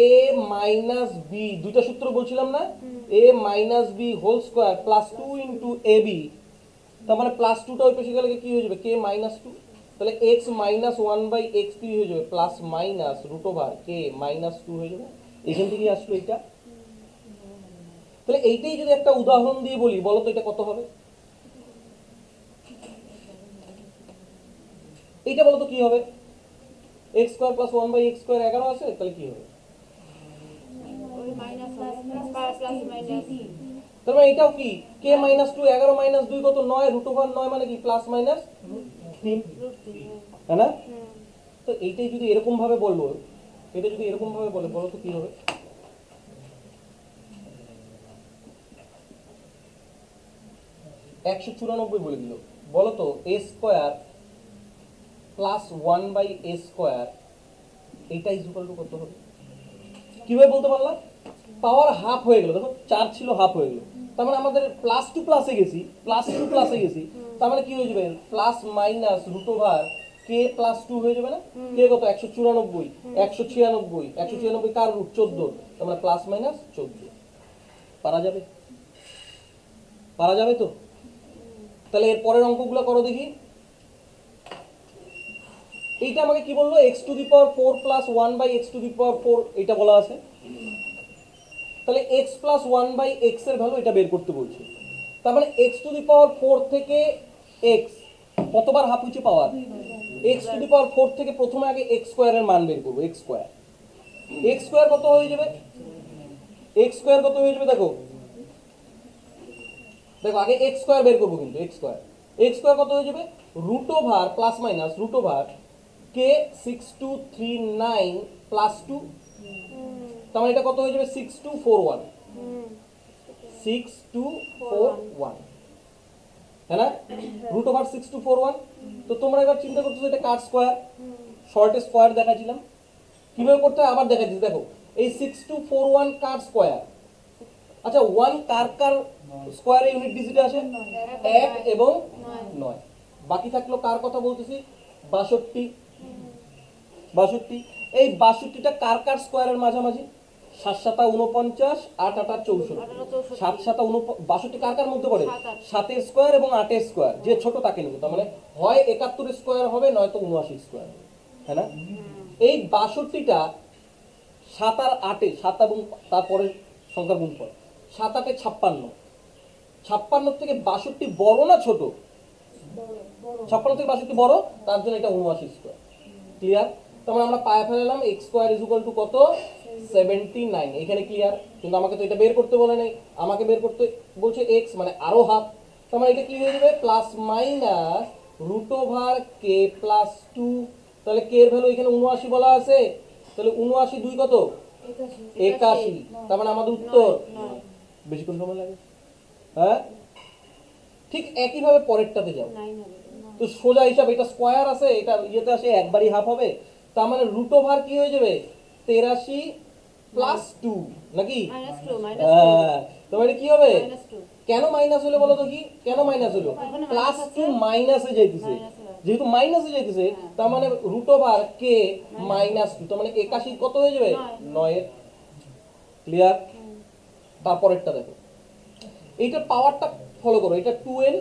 এ মাইনাস বি, দুইটা সূত্র বলছিলাম না, a minus B whole square plus two into a b, তার মানে প্লাস টুটা ওই পাশে গেলে কি হয়ে যাবে? K minus two. তাহলে X minus one by X কি হয়ে যাবে? Plus minus root over K minus two হয়ে যাবে। এখান থেকে আসলো এটা। তাহলে এইটাই যদি একটা উদাহরণ দিয়ে বলি, বলো তো এটা কত হবে? এইটা বলো তো কি হবে? X square plus one by X square 11 আছে, তাহলে কি হবে? তার মানে এটাও কি কে মাইনাস টু, 11 মাইনাস 2 কত? 9, রুট ওভার 9 মানে কি প্লাস মাইনাস 3, তাই না? তো এইটাই যদি এরকম ভাবে বলবো, এটা যদি এরকম ভাবে বলে, বলো তো কি হবে? 194 বলে দিল, বলো তো a square plus one by a square এইটা ইকুয়াল টু কত হবে? কিভাবে বলতে পারলাম? পাওয়ার হাফ হয়ে গেল, দেখো 4 ছিল হাফ হয়ে গেল, তার মানে আমাদের প্লাস টু প্লাসে গেছি, প্লাস টু প্লাসে গেছি, তার মানে কি হয়ে যাবে? প্লাস মাইনাস রুট ওভার কে প্লাস টু হয়ে যাবে না? কে কত? 194, 196, 196 কার রুট? 14, তার মানে প্লাস মাইনাস 14। পারা যাবে? পারা যাবে তো? তাহলে এর পরের অঙ্কগুলো করো দেখি। এইটা আমাকে কি বললো? X to the power 4 plus 1 by x to the power 4 এটা বলা আছে। তাহলে এক্স প্লাস 1 বাই এক্স এর ভ্যালু এটা বের করতে বলছে। তার মানে এক্স টু দি পাওয়ার 4 থেকে এক্স কতবার হাফ হচ্ছে পাওয়ার? এক্স টু দি পাওয়ার 4 থেকে প্রথমে আগে এক্স স্কোয়ারের মান বের করবো। এক্স স্কোয়ার, এক্স স্কোয়ার কত হয়ে যাবে? এক্স স্কোয়ার কত হয়ে যাবে? দেখো দেখো আগে এক্স স্কোয়ার বের করবো, কিন্তু এক্স স্কোয়ার কত হয়ে যাবে? Root over plus minus root over K 6239 plus 2, তার মানে এটা কত হয়ে যাবে? 6241, 6241, হ্যাঁ না? Root over 6241। তো তোমরা এবার চিন্তা করতেছো এটা কার স্কোয়ার? শর্টের স্কোয়ার দেখাচ্ছিলাম, কিভাবে করতে হয় আবার দেখাচ্ছি। দেখো এই 6241 কার স্কোয়ার? আচ্ছা 1 কার কার স্কোয়ারে ইউনিট ডিজিটে আসে? 1 এবং 9। বাকি থাকলো কার কথা বলতেছি? 62, 62। এই 62টা কার কার স্কোয়ারের মাঝামাঝি? 7 7 49, 8 8 64, 7 7 62 কার কার মধ্যে পড়ে? 7 এর স্কোয়ার এবং 8 এর স্কোয়ার, যে ছোট তাকে নিব। তার মানে হয় 71 স্কোয়ার হবে, নয়তো 79 স্কোয়ার, হ্যাঁ না? এই 62টা 7 আর 8 7 এবং তারপরে সংখ্যার গুণফল 7 8 56, 56 থেকে 62 বড় না ছোট? 56 থেকে 62 বড়, তার জন্য এটা 79 স্কোয়ার। ক্লিয়ার? তারপরে আমরা পায়ে ফেলালাম x square is equal to কত? 79। এখানে ক্লিয়ার? কিন্তু আমাকে তো এটা বের করতে বলে নাই, আমাকে বের করতে বলছে এক্স, মানে আরো হাফ। তার মানে এটা কি হয়ে যাবে? প্লাস মাইনাস রুট ওভার কে প্লাস 2। তাহলে কে এর ভ্যালু এখানে 79 বলা আছে, তাহলে 79 2 কত? 81। তার মানে আমাদের উত্তর। বেশিক্ষণ সময় লাগে? হ্যাঁ, ঠিক একইভাবে পরেরটাতে যাও। তো সোজা হিসাব, এটা স্কোয়ার আছে, এটা ইয়েতে আসে একবারই হাফ হবে, তার মানে রুট ওভার কি হয়ে যাবে? 83 প্লাস 2 নাকি? হ্যাঁ, তোমার এটা কি হবে? কেন মাইনাস হলো বলো তো? কি কেন মাইনাস হলো? প্লাস 2 মাইনাসে যাইতেছে, যেহেতু মাইনাসে যাইতেছে, তার মানে রুট ওভার কে মাইনাস 2, তার মানে 81 কত হয়ে যাবে? 9 এর। ক্লিয়ার? তারপরেরটা দেখো, এইটার পাওয়ারটা ফলো করো, এটা 2n,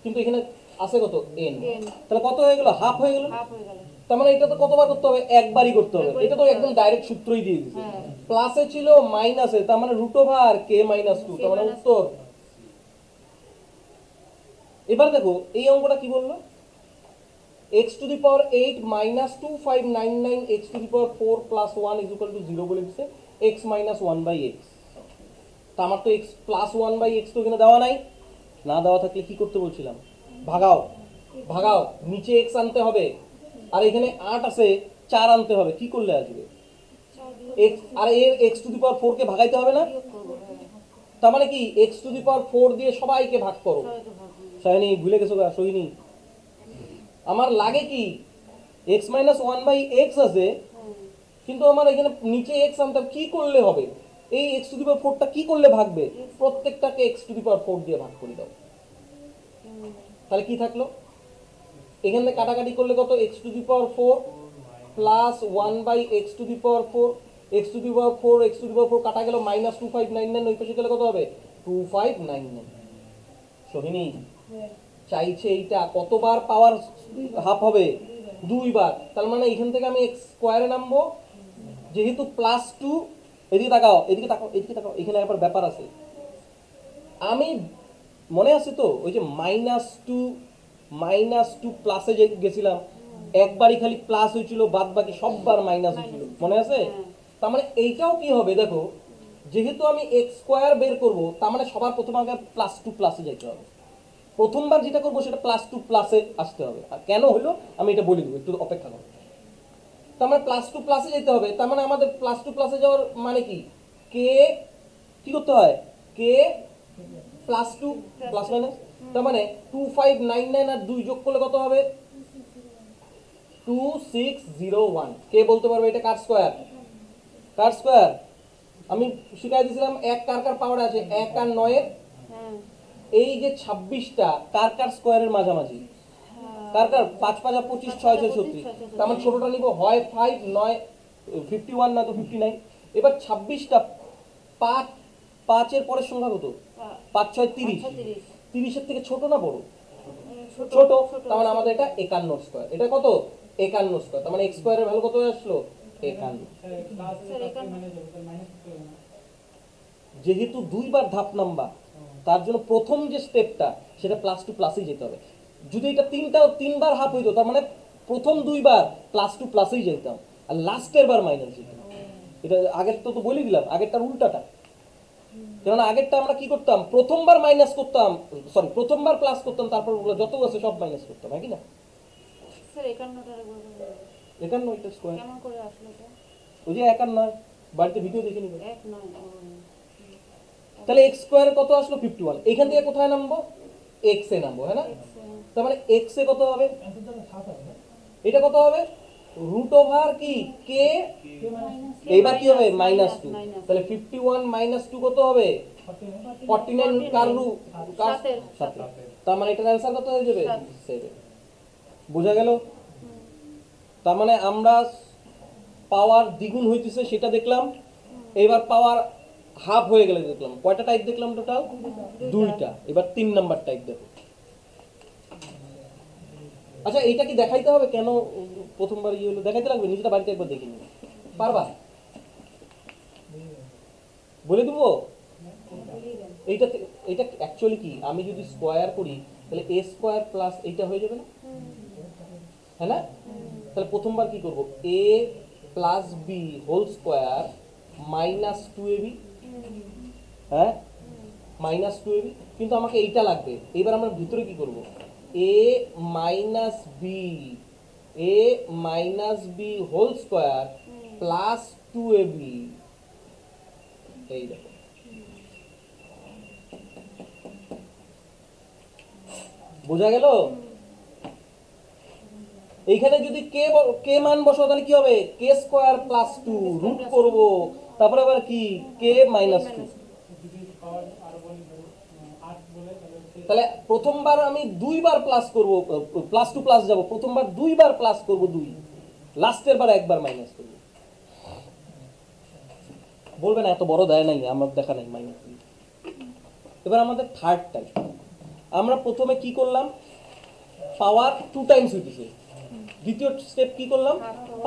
কিন্তু এখানে আছে কত? n, তাহলে কত হয়ে গেল? হাফ হয়ে গেল। তার মানে এটা তো কতবার করতে হবে? একবারই করতে হবে। এটা তো একদম ডাইরেক্ট সূত্রই দিয়ে দিয়েছে, প্লাসে ছিল মাইনাসে, তার মানে রুট ওভার কে মাইনাস 2, তার মানে উত্তর। এবার দেখো এই অঙ্কটা কি বললো? x to the power 8 minus 2599 x to the power 4 plus 1 is equal to 0 বলে দিচ্ছে, x মাইনাস 1 বাই এক্স। তা আমার তো x প্লাস 1 বাই এক্স তো এখানে দেওয়া নাই, না দেওয়া থাকলে কি করতে বলছিলাম? ভাগাও, ভাগাও, নিচে x আনতে হবে, আর এখানে 8 আছে, 4 আনতে হবে। কি করলে আসবে? x, আর এর x টু দি পাওয়ার 4 কে ভাগাইতে হবে না? তার মানে কি x টু দি পাওয়ার 4 দিয়ে সবাইকে ভাগ করো, সায়নী ভুলে গেছো গা, সইনি। আমার লাগে কি X minus one by X আছে, কিন্তু আমার এখানে নিচে এক্স আনতে কি করলে হবে? এই এক্স টু দি পাওয়ার ফোরটা কি করলে ভাগবে? প্রত্যেকটাকে x to the power four দিয়ে ভাগ করে দাও। তাহলে কি থাকলো? এখানে কাটাকাটি করলে কত? X to the power four plus one by x to the power four, X to the power four X to the power four কাটা গেল মাইনাস 2599, ওই পাশে গেলে কত হবে? 2599। সোহিনী চাইছে এইটা কতবার পাওয়ার হাফ হবে? 2 বার। তার মানে এখান থেকে আমি এক্স স্কোয়ারে নামবো, যেহেতু প্লাস 2, এদিকে তাকাও এদিকে তাকাও এদিকে তাকাও, এখানে আবার ব্যাপার আছে। আমি মনে আছে তো ওই যে -2 প্লাসে গেছিলাম, একবারই খালি প্লাস হয়েছিল, বাদ বাকি সববার মাইনাস হয়েছিল, মনে আছে? তার মানে এইটাও কি হবে দেখো, যেহেতু আমি এক্স স্কোয়ার বের করব, তার মানে সবার প্রথম আগে +2 প্লাসে যেতে হবে। প্রথমবার যেটা করবো সেটা +2 প্লাসে আসতে হবে। আর কেন হলো আমি এটা বলে দেবো, একটু অপেক্ষা করো। তার মানে +2 প্লাসে যেতে হবে, তার মানে আমাদের +2 প্লাসে যাওয়ার মানে কি? কে কি করতে হয়? কে +2 প্লাস মাইনাস, তার মানে 2599 আর 2 যোগ করলে কত হবে? 2601। কে বলতে পারবে এটা কার স্কোয়ার? কার স্কোয়ার? আমি শিখাই দিয়েছিলাম এক কার কার পাওয়ার আছে, 1 আর 9 এর। এই যে 26টা কার কার স্কোয়ারের মাঝামাঝি? কার কার? 5 5 25 6 6 36। তার মানে ছোটটা নিব, হয় 5 9 51 না তো 59। এবার 26টা 5 5 এর পরের সংখ্যা কত? 5 6 30। 30 এর থেকে ছোট না বড়? ছোট। তার মানে আমাদের এটা 51 স্কোয়ার। এটা কত? 51 স্কোয়ার। তার মানে x স্কোয়ারের ভ্যালু কত হয়ে আসলো? 51। যেহেতু 2 বার ধাপ নাম্বার, তার জন্য প্রথম যে স্টেপটা সেটা +2 প্লাসেই যেতে হবে। যদি এটা 3বার হাফ হইতো, তার মানে প্রথম 2 বার +2 প্লাসেই যেতাম, আর লাস্টের বার মাইনাস যেতাম। এটা আগের তো বলে দিলাম, আগেরটার উল্টাটা। কারণ আগেরটা আমরা কি করতাম? প্রথমবার মাইনাস করতাম, সরি প্রথমবার প্লাস করতাম, তারপর যত আছে সব মাইনাস করতাম, হ্যাঁ কি না? স্যার 51টার একবার বলুন। 51 এটা স্কয়ার। কেমন করে আসলো এটা? ওই যে 51, বাড়িতে ভিডিও দেখে নিবে। 1 9 তাহলে x স্কয়ারে কত আসলো? 51। এখান থেকে কোথায় নামবো? x এ নামবো, হ্যাঁ না? তার মানে x এ কত হবে? এটা কত হবে? রুট ওভার কি k, এইবার কি হবে? -2। তাহলে 51 - 2 কত হবে? 49। কার রুট? কার সাথে। তার মানে এটার অ্যানসার কত হয়ে যাবে? 7। বোঝা গেল? তার মানে আমরা পাওয়ার দ্বিগুণ হইতেছে সেটা দেখলাম, এবার পাওয়ার হাফ হয়ে গেলে দেখলাম। কয়টা টাইপ দেখলাম টোটাল? 2টা। এবার 3 নাম্বার টাইপ দেখো। আচ্ছা এইটা কি দেখাইতে হবে কেন প্রথমবার ইয়ে হলো? দেখাইতে লাগবে? নিজেটা বাড়িতে একবার দেখে নিও। পারবা? বলে দেবো? এইটা এটা অ্যাকচুয়ালি কি, আমি যদি স্কোয়ার করি তাহলে a স্কোয়ার প্লাস এইটা হয়ে যাবে না, হ্যাঁ না? তাহলে প্রথমবার কি করব? a plus b whole square -2ab, হ্যাঁ -2ab। কিন্তু আমাকে এইটা লাগবে। এবার আমরা ভিতরে কি করব? a minus B whole square plus 2ab। এই দেখো, বোঝা গেল? এইখানে যদি কে মান বসাও তাহলে কি হবে? কে স্কোয়ার প্লাস 2 রুট করব, তারপরে আবার কি কে -2। তাহলে প্রথমবার আমি 2 বার প্লাস করব, +2 প্লাস যাব, প্রথমবার 2 বার প্লাস করব 2, লাস্টের বার একবার মাইনাস করব। বলবে না এত বড় দেয় নাই, আমার দেখা নাই মাইনাস। এবার আমাদের থার্ড টাইপ। আমরা প্রথমে কি করলাম? পাওয়ার 2 টাইমস হইতেছে। দ্বিতীয় স্টেপ কি করলাম?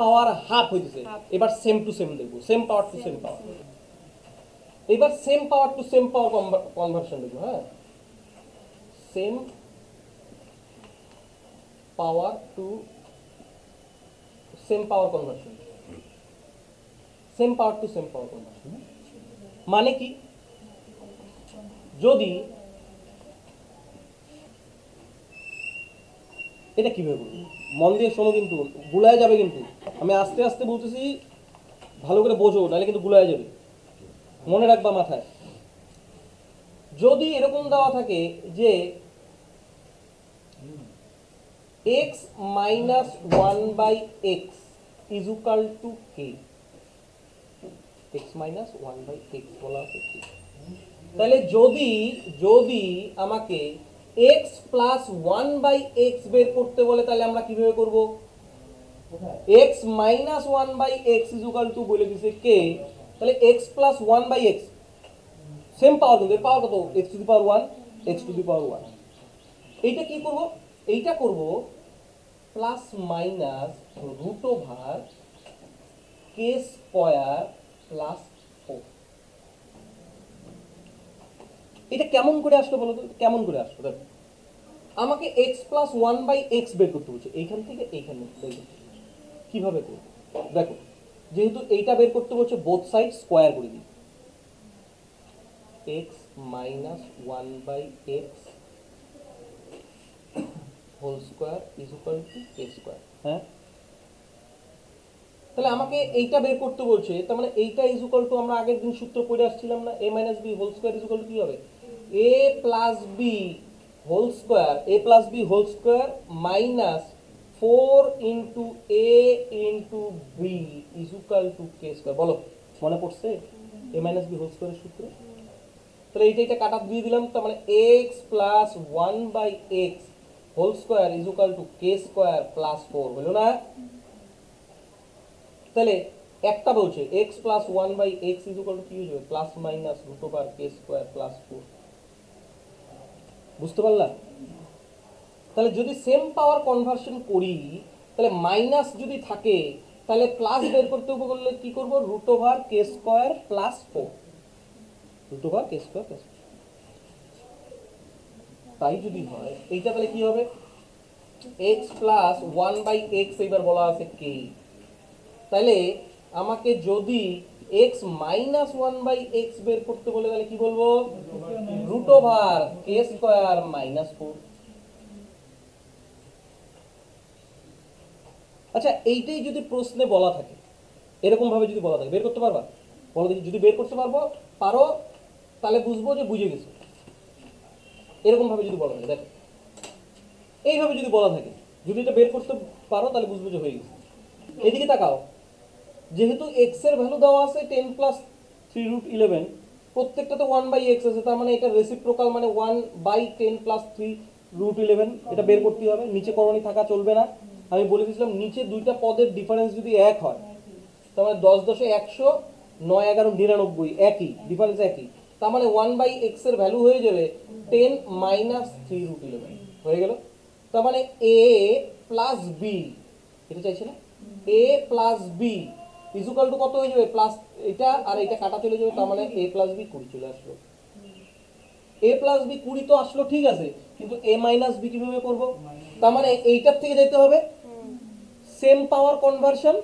পাওয়ার হাফ হইতেছে। এবার সেম টু সেম দেখব, same power to same power. এবার same power to same power conversion দেখব। হ্যাঁ, same power to same power conversion. Same power to same power conversion মানে কি? যদি এটা কিভাবে বলবো, মন দিয়ে শোনো, কিন্তু গুলায় যাবে। কিন্তু আমি আস্তে আস্তে বলতেছি, ভালো করে বোঝো, নাহলে কিন্তু গুলায় যাবে। মনে রাখবা মাথায়। যদি এরকম দেওয়া থাকে যে x minus one by x is equal to K, X minus one by X বলা আছে কি। তাহলে যদি যদি আমাকে X plus one by X বের করতে বলে তাহলে আমরা কিভাবে করব? X minus one by x is equal to বলে দিছে কে, তাহলে x plus one by X same power, কিন্তু এর পাওয়ার কত? X to the power one, X to the power one. এইটা কি করব? এইটা করব plus minus root over K square plus four. এটা কেমন করে আসলো বলো তো? কেমন করে আসলো? দেখো, আমাকে X plus one by X বের করতে বলছে, এইখান থেকে এইখানে বের করতে বলছে। কিভাবে করবো? দেখো, যেহেতু এইটা বের করতে বলছে বোথ সাইড স্কোয়ার করে দিই, X minus one by X whole square is equal to K square. হ্যাঁ, তাহলে আমাকে এইটা বের করতে বলছে, তার মানে এইটা ইজ ইকুয়াল টু, আমরা আগের দিন সূত্র পড়ে আসছিলাম না, a minus B whole square is equal to কি হবে? A plus B whole square, a plus B whole square minus four into A into b is equal to K square. বলো, মনে পড়ছে এ মাইনাস বি হোল স্কোয়ারের সূত্র? তাহলে এইটা কাটা দিয়ে দিলাম, তার মানে X plus one by X whole square is equal to K square plus four, হলো না? তাহলে একটা বলছে X plus one by x is equal to কি হয়ে যাবে? Plus minus root over K square plus four. বুঝতে পারলাম? তাহলে যদি সেম পাওয়ার কনভার্সন করি, তাহলে মাইনাস যদি থাকে তাহলে প্লাস বের করতে বললে কি করব? Root over K square plus four, root over K square plus. তাই যদি হয় এইটা তাহলে কি হবে? X plus one by X এবার বলা আছে কে, তাহলে আমাকে যদি X minus one by X বের করতে বলে তাহলে কি বলবো? Root over K square minus four. আচ্ছা, এইটাই যদি প্রশ্নে বলা থাকে, এরকম ভাবে যদি বলা থাকে, বের করতে পারবা? বলো দেখি, যদি বের করতে পারো তাহলে বুঝবো যে বুঝে গেছো। এরকম ভাবে যদি বলা থাকে, দেখো এইভাবে যদি বলা থাকে, যদি এটা বের করতে পারো তাহলে বুঝবো যে হয়ে গেছে। এদিকে তাকাও, যেহেতু এক্স এর ভ্যালু দেওয়া আছে 10 প্লাস 3 রুট 11, প্রত্যেকটাতে 1 বাই এক্স আছে, তার মানে এটা রেসিপ্রোকাল, মানে 1 বাই 10 প্লাস 3 রুট 11। এটা বের করতে হবে, নিচে করণী থাকা চলবে না। আমি বলে দিয়েছিলাম নিচে দুইটা পদের ডিফারেন্স যদি এক হয়, তার মানে 10 10 100, 9 11 99, একই ডিফারেন্স, একই। তার মানে 1 বাই এক্স এর ভ্যালু হয়ে যাবে 10 মাইনাস 3 রুট 11 হয়ে গেল। তার মানে এ প্লাস বি, এটা চাইছে না, এ প্লাস বি ইজুকাল টু কত হয়ে যাবে? প্লাস এটা আর এটা কাটা চলে যাবে, তার মানে এ প্লাস বি 20 চলে আসলো। এ প্লাস বি 20 তো আসলো, ঠিক আছে, কিন্তু এ মাইনাস বি কিভাবে করব? তার মানে এইটার থেকে যেতে হবে সেম পাওয়ার কনভার্সন,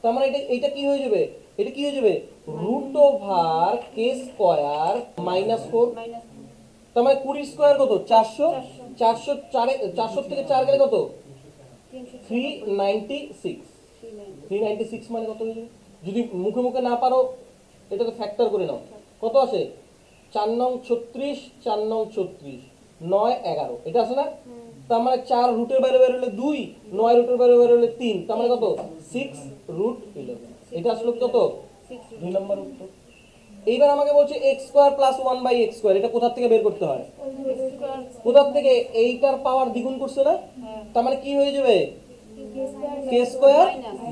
তার মানে এটা কি হয়ে যাবে? এটা কি হয়ে যাবে? Root over K square minus four. তার মানে 20 স্কয়ার কত? 400, 400 থেকে 4 গেলে কত? 396, 396 মানে কত হয়ে যাবে? যদি মুখে মুখে না পারো এটাকে ফ্যাক্টর করে নাও, কত আসে? 4 নং 36, 4 নং 36, 9 11, এটা আছে না? তার মানে 4 রুটের বাইরে বের হলে 2, 9 রুটের বাইরে বের হলে 3, তার মানে কত? 6 রুট 11। এটা আসলে কত? 2 নম্বর উত্তর। এইবার আমাকে বলছে X square plus one by X square, এটা কোথা থেকে বের করতে হয়? কোথা থেকে? এইটার পাওয়ার দ্বিগুণ করছে না, তার মানে কি হয়ে যাবে? কে স্কোয়ার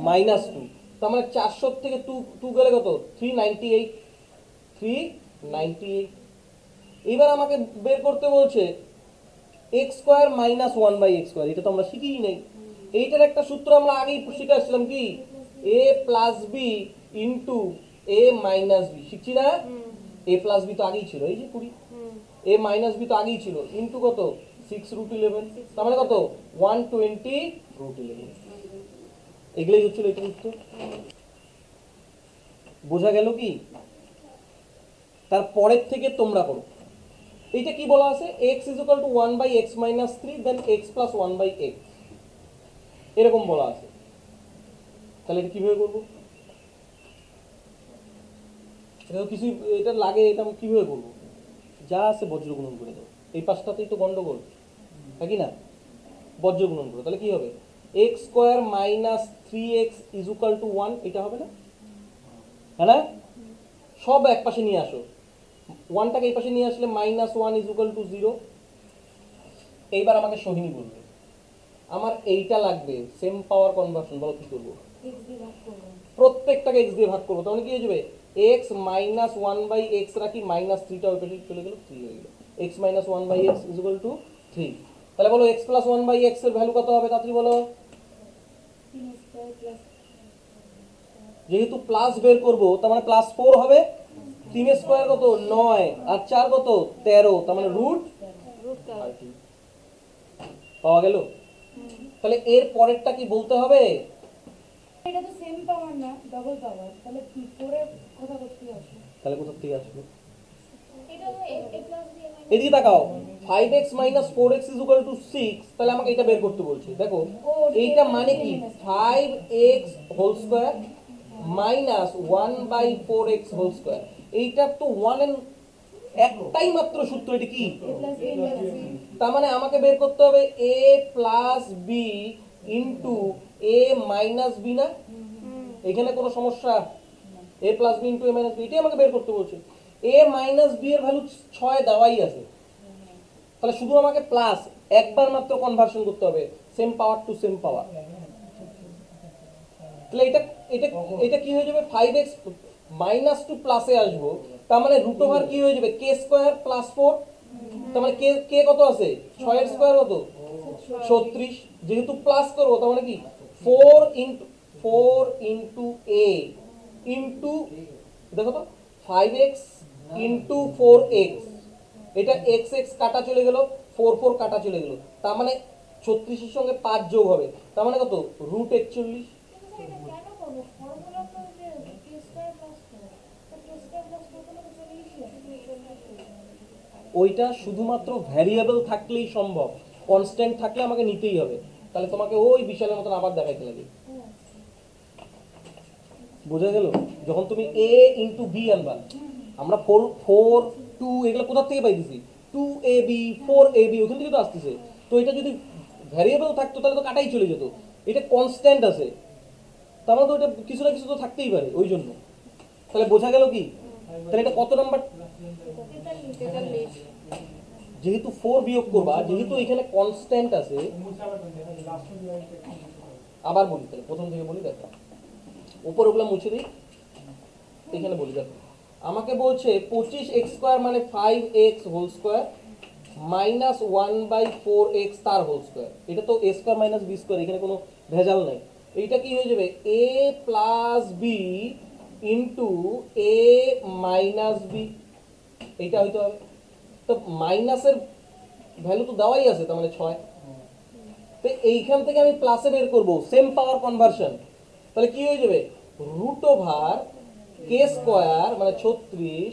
মাইনাস 2। তার মানে 400 থেকে 2 গেলে কত? 398, 398। এবার আমাকে বের করতে বলছে X square minus one by X square, এটা তো আমরা শিখিনি নাই। এইটার একটা সূত্র আমরা আগেই শিখে আসছিলাম, কি? এ প্লাস বি ইন্টু এ মাইনাস বি, শিখছি না? এ প্লাস বি তো আগেই ছিল, এই যে 20, এ মাইনাস বি তো আগেই ছিল, ইন্টু কত? 6 রুট 11, তার মানে কত? 120 রুট 11। এগুলোই হচ্ছিল এটার উত্তর। বোঝা গেল কি? তারপরের থেকে তোমরা করো। এইটা কি বলা আছে? x is equal to 1 by x minus 3 then x plus 1 by x, এরকম বলা আছে। তাহলে এটা কিভাবে করবো? এটা তো কিছু, এটা লাগে, এটা কিভাবে করবো? যা আছে বজ্র গুণন করে দাও। এই পাঁচটাতেই তো গন্ডগোল, নাকি না? বজ্র গুণন করো, তাহলে কি হবে X square minus 3x is equal two 1, এটা হবে না? হ্যাঁ না? সব এক পাশে নিয়ে আসো, 1টাকে এই পাশে নিয়ে আসলে মাইনাস 1 ইজ ইকুয়াল টু 0। এইবার আমাকে সোহিনী বলবে আমার এইটা লাগবে সেম পাওয়ার কনভার্সন, বলো কি করবো? x দিয়ে ভাগ করবো। প্রত্যেকটাকে x দিয়ে ভাগ করবো, তাহলে কি হয়ে যাবে x মাইনাস 1/x রাখি, মাইনাস 3টা ওই পাশে চলে গেল, 3 হয়ে গেল, x minus 1/x is equal to 3। তাহলে বলো x প্লাস 1/x এর ভ্যালু কত হবে, তাড়াতাড়ি বলো। 3 স্কয়ার প্লাস যেহেতু প্লাস বের করবো তার মানে প্লাস 4 হবে, 3 স্কোয়ার কত 9 আর 4 কত 13, তার মানে রুট রুট 13। পাওয়া গেল। তাহলে এর পরেরটা কি বলতে হবে? এটা তো সেম পাওয়ার না, ডাবল পাওয়ার, তাহলে 4 এর কথা করতে আসবে। তাহলে কোথা থেকে আসবে? এটা তো a প্লাস b এদিকে তাকাও, 5x minus 4x is equal two 6, তাহলে আমাকে এটা বের করতে বলছে। দেখো এইটা মানে কি 5x whole square minus 1/4x whole square, এইটা তো 1 এর একটাই মাত্র সূত্র, এটা কি? a plus b minus c। তার মানে আমাকে বের করতে হবে a plus b into a minus b না? এখানে কোনো সমস্যা? a plus b into a minus b, এটাই আমাকে বের করতে বলছে। a মাইনাস b এর ভ্যালু 6 দেওয়াই আছে, তাহলে শুধু আমাকে প্লাস একবার মাত্র কনভার্সন করতে হবে, সেম পাওয়ার টু সেম পাওয়ার। তাহলে এটা এটা এটা কি হয়ে যাবে 5x মাইনাস টু প্লাসে আসবো, তার মানে রুট ওভার কি হয়ে যাবে কে স্কোয়ার প্লাস 4, তার মানে কে কে কত আছে 6 এর স্কোয়ার কত 36, যেহেতু প্লাস করবো তার মানে কি 4 ইন্টু a ইন্টু দেখো তো 5x ইন্টু 4x, এটা x x কাটা চলে গেল, 4 কাটা চলে গেল, তার মানে 36 এর সঙ্গে 5 যোগ হবে, তার মানে কত রুট 41। এটা কেন করব? ফর্মুলা তো যে k স্কয়ার প্লাস 4, তো k স্কয়ার প্লাস 4 তো চলে গেছে। ওইটা শুধুমাত্র ভ্যারিয়েবল থাকলেই সম্ভব, কনস্ট্যান্ট থাকলে আমাকে নিতেই হবে, তাহলে তোমাকে ওই বিশালের মতন আবার দেখাইতে লাগে। বোঝা গেল? যখন তুমি a ইন্টু b আনবা, আমরা 4 2 এগুলো কোথা থেকে পাইতেছি 2ab 4ab ওখান থেকে তো আসতেছে, তো এটা যদি ভ্যারিয়েবল থাকতো তাহলে তো কাটাই চলে যেত, এটা কনস্ট্যান্ট আছে, তার মানে তো এটা কিছু না কিছু তো থাকতেই পারে, ওই জন্য। তাহলে বোঝা গেল কি? তাহলে এটা কত নাম্বার? 43। যেহেতু 4 বিয়োগ করবা, যেহেতু এখানে কনস্ট্যান্ট আছে, আবার বলি তাহলে প্রথম থেকে বলি, দেখো উপর ওগুলো মুছে দিই, এখানে বলি দেখো আমাকে বলছে 25x স্কয়ার মানে 5x whole square minus 1/4x তার হোল স্কয়ার, এটা তো a square minus b square, এখানে কোনো ভেজাল নাই। এইটা কি হয়ে যাবে a plus b into a minus b, এইটা হইতে হবে। তো মাইনাসের ভ্যালু তো দেওয়াই আছে, তার মানে 6, তো এইখান থেকে আমি প্লাসে বের করব সেম পাওয়ার কনভার্সন, তাহলে কি হয়ে যাবে রুট ওভার কে স্কোয়ার মানে 36,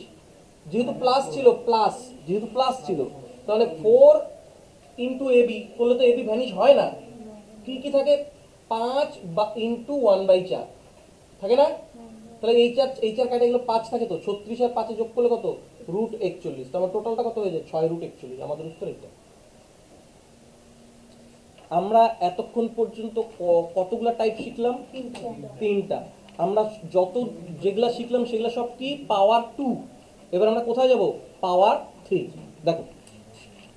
যেহেতু প্লাস ছিল প্লাস, যেহেতু প্লাস ছিল তাহলে 4 ইন্টু এবি করলে তো এবি ভ্যানিশ হয় না, কি কি থাকে 5 বা ইন্টু 1/4 থাকে না, তাহলে এই চার কাটা এগুলো 5 থাকে, তো 36 আর 5 যোগ করলে কত রুট 41, তো আমার টোটালটা কত হয়ে যায় 6 রুট 41, আমাদের উত্তর এটা। আমরা এতক্ষণ পর্যন্ত কতগুলা টাইপ শিখলাম? তিনটা। আমরা যত যেগুলা শিখলাম সেগুলা সব কি পাওয়ার 2, এবার আমরা কোথায় যাব পাওয়ার 3। দেখো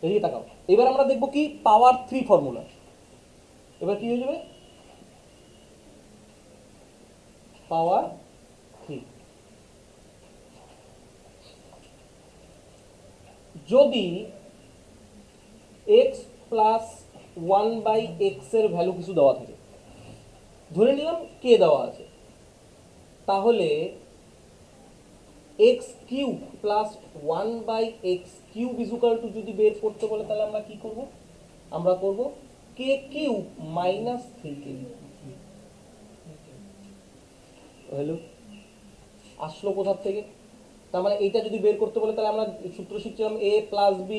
এদিকে তাকাও, এবার আমরা দেখব কি পাওয়ার 3 ফর্মুলা। এবার কি হয়ে যাবে পাওয়ার 3, যদি x প্লাস 1/x এর ভ্যালু কিছু দেওয়া থাকে, ধরে নিলাম কে দেওয়া আছে, তাহলে x cube plus 1/x cube is equal to যদি বের করতে বলে তাহলে আমরা কি করব? আমরা করব K cube minus 3k। Hello, আসলো কোথা থেকে? তার মানে এইটা যদি বের করতে বলে তাহলে আমরা সূত্র শিখছিলাম a plus b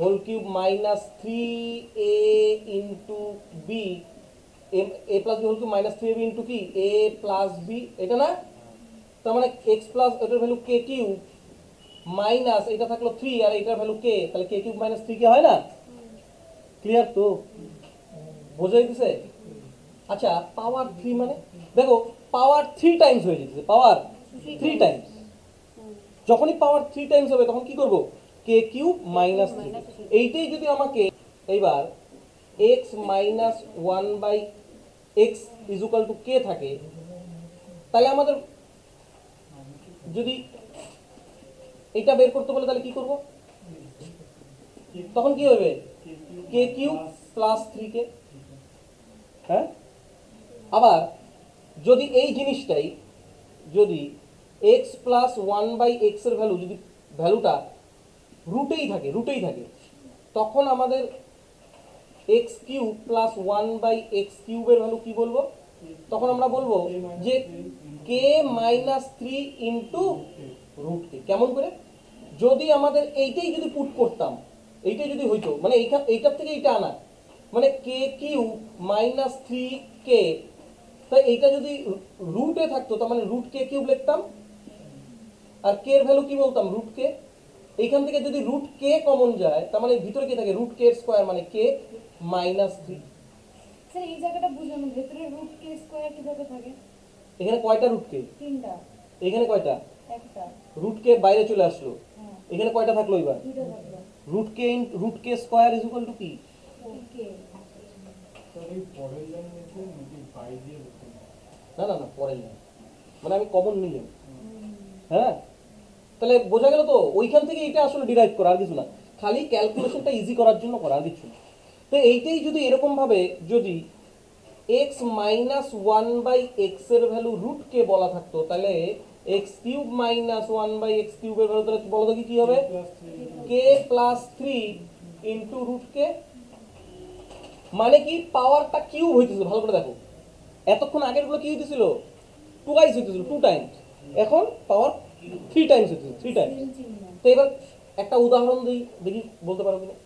whole cube minus 3a into b, a plus B whole cube minus 3ab into কি a প্লাস b, এটা না? তার মানে x প্লাস এটার ভ্যালু k কিউব মাইনাস এটা থাকলো 3 আর এটার ভ্যালু k, তাহলে k কিউব মাইনাস 3 কে হয় না? ক্লিয়ার তো? বোঝা যাইতেছে? আচ্ছা পাওয়ার 3 মানে দেখো পাওয়ার 3 টাইমস হয়ে যেতেছে, পাওয়ার 3 টাইমস। যখনই পাওয়ার 3 টাইমস হবে তখন কি করব, কে কিউব মাইনাস 3। এইটাই যদি আমাকে এইবার x minus 1 by x is equal to k থাকে, তাহলে আমাদের যদি এটা বের করতে বলে তাহলে কি করব, তখন কি হবে, কে কিউব প্লাস 3k। হ্যাঁ, আবার যদি এই জিনিসটাই যদি x প্লাস 1 বাই এক্স এর ভ্যালু যদি ভ্যালুটা রুটেই থাকে তখন আমাদের x cube plus 1 by x কিউবের ভ্যালু কি বলবো, তখন আমরা বলবো যে k minus 3 into root k. কেমন করে, যদি আমাদের এইটাই যদি পুট করতাম, এইটাই যদি হইতো মানে এইটার থেকে এইটা আনা মানে কে কিউব মাইনাস 3k, তাই এইটা যদি রুটে থাকতো তার মানে রুট কে কিউব লিখতাম, আর কে এর ভ্যালু কি বলতাম রুট কে। এইখান থেকে যদি রুট কে কমন যায় তার মানে ভিতরে কি থাকে, রুট কে স্কোয়ার মানে কে মাইনাস 3। স্যার এই জায়গাটা বুঝলাম, ভেতরে রুট কে স্কয়ার কিভাবে থাকে? এখানে কয়টা রুট কে, তিনটা, এখানে কয়টা, একটা, রুট কে বাইরে চলে আসলো, হ্যাঁ এখানে কয়টা থাকলো এবার, দুটো থাকলো, root k square is equal to কি, কে। না না না পরে না, মানে আমি কমন নিলাম। হ্যাঁ, তাহলে বোঝা গেল তো, ওইখান থেকে এটা আসলে ডিরাইভ করা, আর কিছু না, খালি ক্যালকুলেশনটা ইজি করার জন্য করা, আর কিছু না। তো এইটাই যদি এরকম ভাবে যদি x মাইনাস 1 বাই এক্স এর ভ্যালু রুট কে বলা থাকতো, তাহলে x cube minus 1 by x কিউবের ভ্যালু তাহলে বলো তো কি হবে, k plus 3 into root k. মানে কি পাওয়ারটা কিউব হইতেছিল, ভালো করে দেখো, এতক্ষণ আগের গুলো কি হইতেছিল, টুয়াইস হইতেছিল, 2 টাইমস, এখন পাওয়ার 3 টাইমস হইতেছিল, 3 টাইমস। তো এবার একটা উদাহরণ দিই, দেখি বলতে পারো কিনা।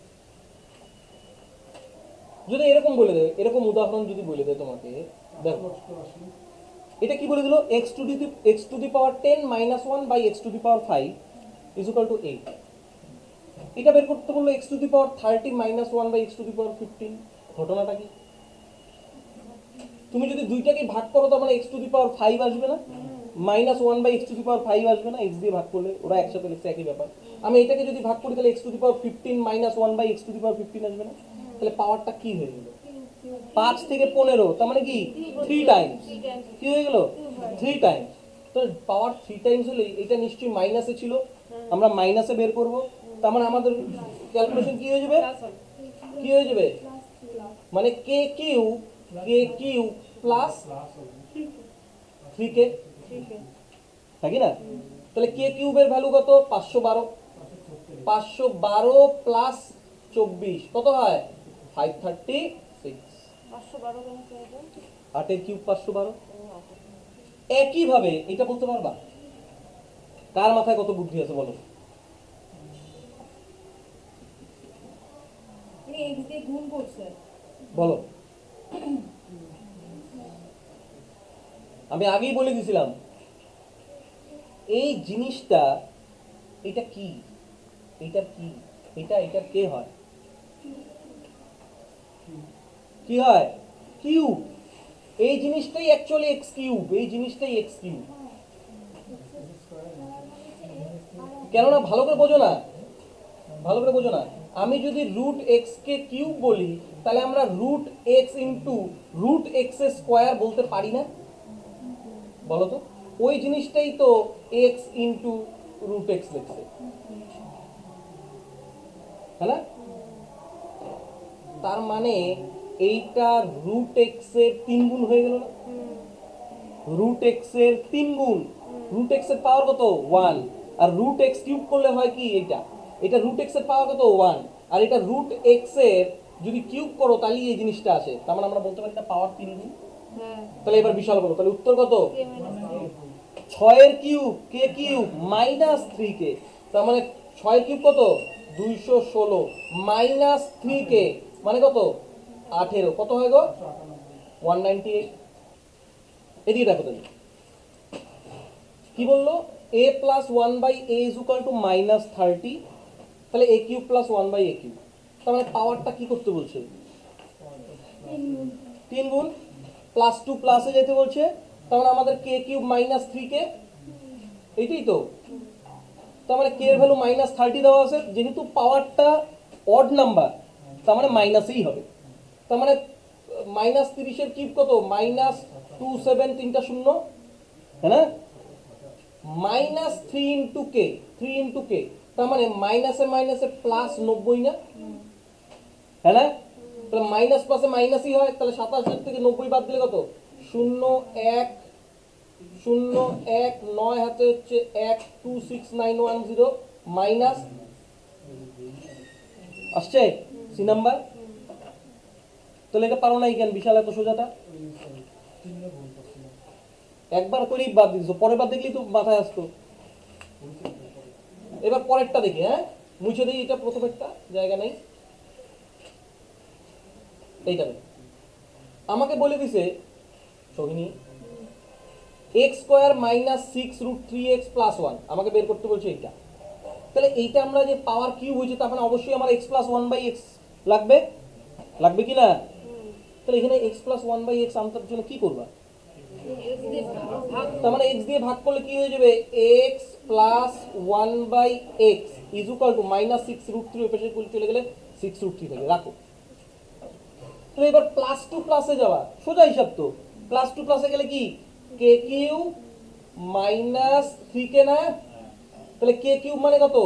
যদি এরকম বলে দেয়, এরকম উদাহরণ যদি বলে দেয় তোমাকে, দেখো এটা কি বলে দিল, x to the power 10 minus 1 by x to the power 5 is equal to 8। এটা বের করতে বললো x to the power 30 minus 1 by x to the power 15। ঘটনাটা কি, তুমি যদি দুইটাকে ভাগ করো তার মানে x টু দি পাওয়ার 5 আসবে না, minus 1 by x to the power 5 আসবে না, x দিয়ে ভাগ করলে ওরা একসাথে লিখছে একই ব্যাপার। আমি এটাকে যদি ভাগ করি তাহলে x to the power 15 minus 1 by x to the power 15 আসবে না, তাহলে পাওয়ারটা কি হয়ে গেল, 5 থেকে 15, তার মানে কি 3 টাইমস, কি হয়ে গেল 3 টাইমস। তো পাওয়ার 3 টাইমস হলে এটা নিশ্চয়ই মাইনাসে ছিল, আমরা মাইনাসে বের করব, তার মানে আমাদের ক্যালকুলেশন কি হয়ে যাবে, কি হয়ে যাবে, মানে কে কিউ প্লাস 3k, থাকি না, তাহলে কে কিউবের ভ্যালু কত, 512 প্লাস 24 কত হয় 536, 512 কেন করবে? 8 এর কিউব 512। একইভাবে এটা বলতে পারবা, কার মাথায় কত বুদ্ধি আছে বলো, মানে x দিয়ে গুণ করছে। বলো। আমি আগেই বলে দিয়েছিলাম এই জিনিসটা, এটা কি, এটার কি, এটার কে হয়, কি হয় কিউব, এই জিনিসটাই অ্যাকচুয়ালি এক্স কিউব, এই জিনিসটাই এক্স কিউব। কেননা ভালো করে বোঝো না, ভালো করে বোঝো না, আমি যদি রুট এক্স কে কিউব বলি তাহলে আমরা root x into root x square বলতে পারি না, বলো তো, ওই জিনিসটাই তো এক্স ইন্টু রুট এক্স লিখছে, হ্যাঁ না, তার মানে এইটা রুট এক্স এর 3 গুণ হয়ে গেল না, রুট এক্স এর 3 গুণ, রুট এক্স এর পাওয়ার কত 1, আর রুট এক্স কিউব করলে হয় কি এটা রুট এক্স এর পাওয়ার কত 1, আর এটা রুট এক্স এর যদি কিউব করো তাহলে এই জিনিসটা আসে, তার মানে আমরা বলতে পারি এটা পাওয়ার 3 গুণ। তাহলে এবার বিশাল করো, তাহলে উত্তর কত, 6 এর cube K cube minus 3k, তার মানে 6 এর কিউব কত 216 মাইনাস 3k মানে কত 18, কত হয় গো 198। এদিকে দেখো তাহলে কি বললো, a plus 1 by a is equal to minus 30, তাহলে a cube plus 1 by a cube, তার মানে পাওয়ারটা কি করতে বলছে, 3 গুণ প্লাস 2 প্লাসে যেতে বলছে, তার মানে আমাদের কে কিউব মাইনাস 3কে, এইটাই তো। তার মানে কে এর ভ্যালু -30 দেওয়া আছে, যেহেতু পাওয়ারটা অড নাম্বার তার মানে মাইনাসই হবে। তার মানে -30 এর কিউব কত, -27, 3টা শূন্য, হ্যাঁ না, -3 ইন্টু কে, 3 ইন্টু কে, তার মানে মাইনাসে মাইনাসে প্লাস 90 না, হ্যাঁ না, তাহলে মাইনাস প্লাসে মাইনাসই হয়, তাহলে 27 থেকে 90 বাদ দিলে কত, 0 1 0 1 9 হাতে হচ্ছে 1 2 6 9 1 0 মাইনাস আসছে সি নাম্বার। তাহলে এটা পারো না কেন, বিশাল এত সোজাটা একবার করেই বাদ দিছো, পরের বার দেখলেই তো মাথায় আসতো। এবার পরেরটা দেখি, হ্যাঁ মুছে দিই, এটা প্রথমেরটা জায়গা নেই, এইটা আমাকে বলে দিছে Sohini x square minus 6√3x + 1 আমাকে বের করতে বলছে এইটা। তাহলে এইটা আমরা যে পাওয়ার কিউব হয়েছে, তার মানে অবশ্যই আমার x + 1/x লাগবে, লাগবে কি না? তাহলে এখানে x + 1/x আনতার জন্য কি করবা, তার মানে x দিয়ে ভাগ করলে কি হয়ে যাবে, x + 1/x = -6√3, ওই পাশে চলে গেলে 6√3 থাকে, রাখো। তো এবার +2 প্লাসে যাওয়া সোজা হিসাব তো, +2 প্লাসে গেলে কি কে কিউব -3 কে না, তাহলে কে কিউব মানে কত,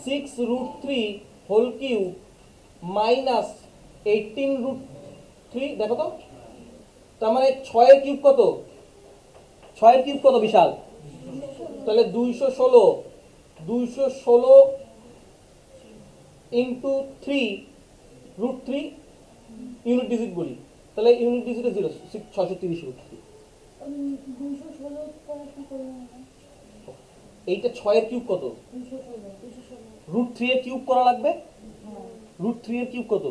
6√3 হোল কিউব -18√3, দেখো তো, তার মানে 6 এর কিউব কত, 6 এর কিউব কত বিশাল, তাহলে 216 ইন্টু 3√3 ইউনিট ডিজিট বলি, তাহলে ইউনিট ডিজিটে 0, 630√3। এইটা 6 এর কিউব কত, √3 এর কিউব করা লাগবে, √3 এর কিউব কত,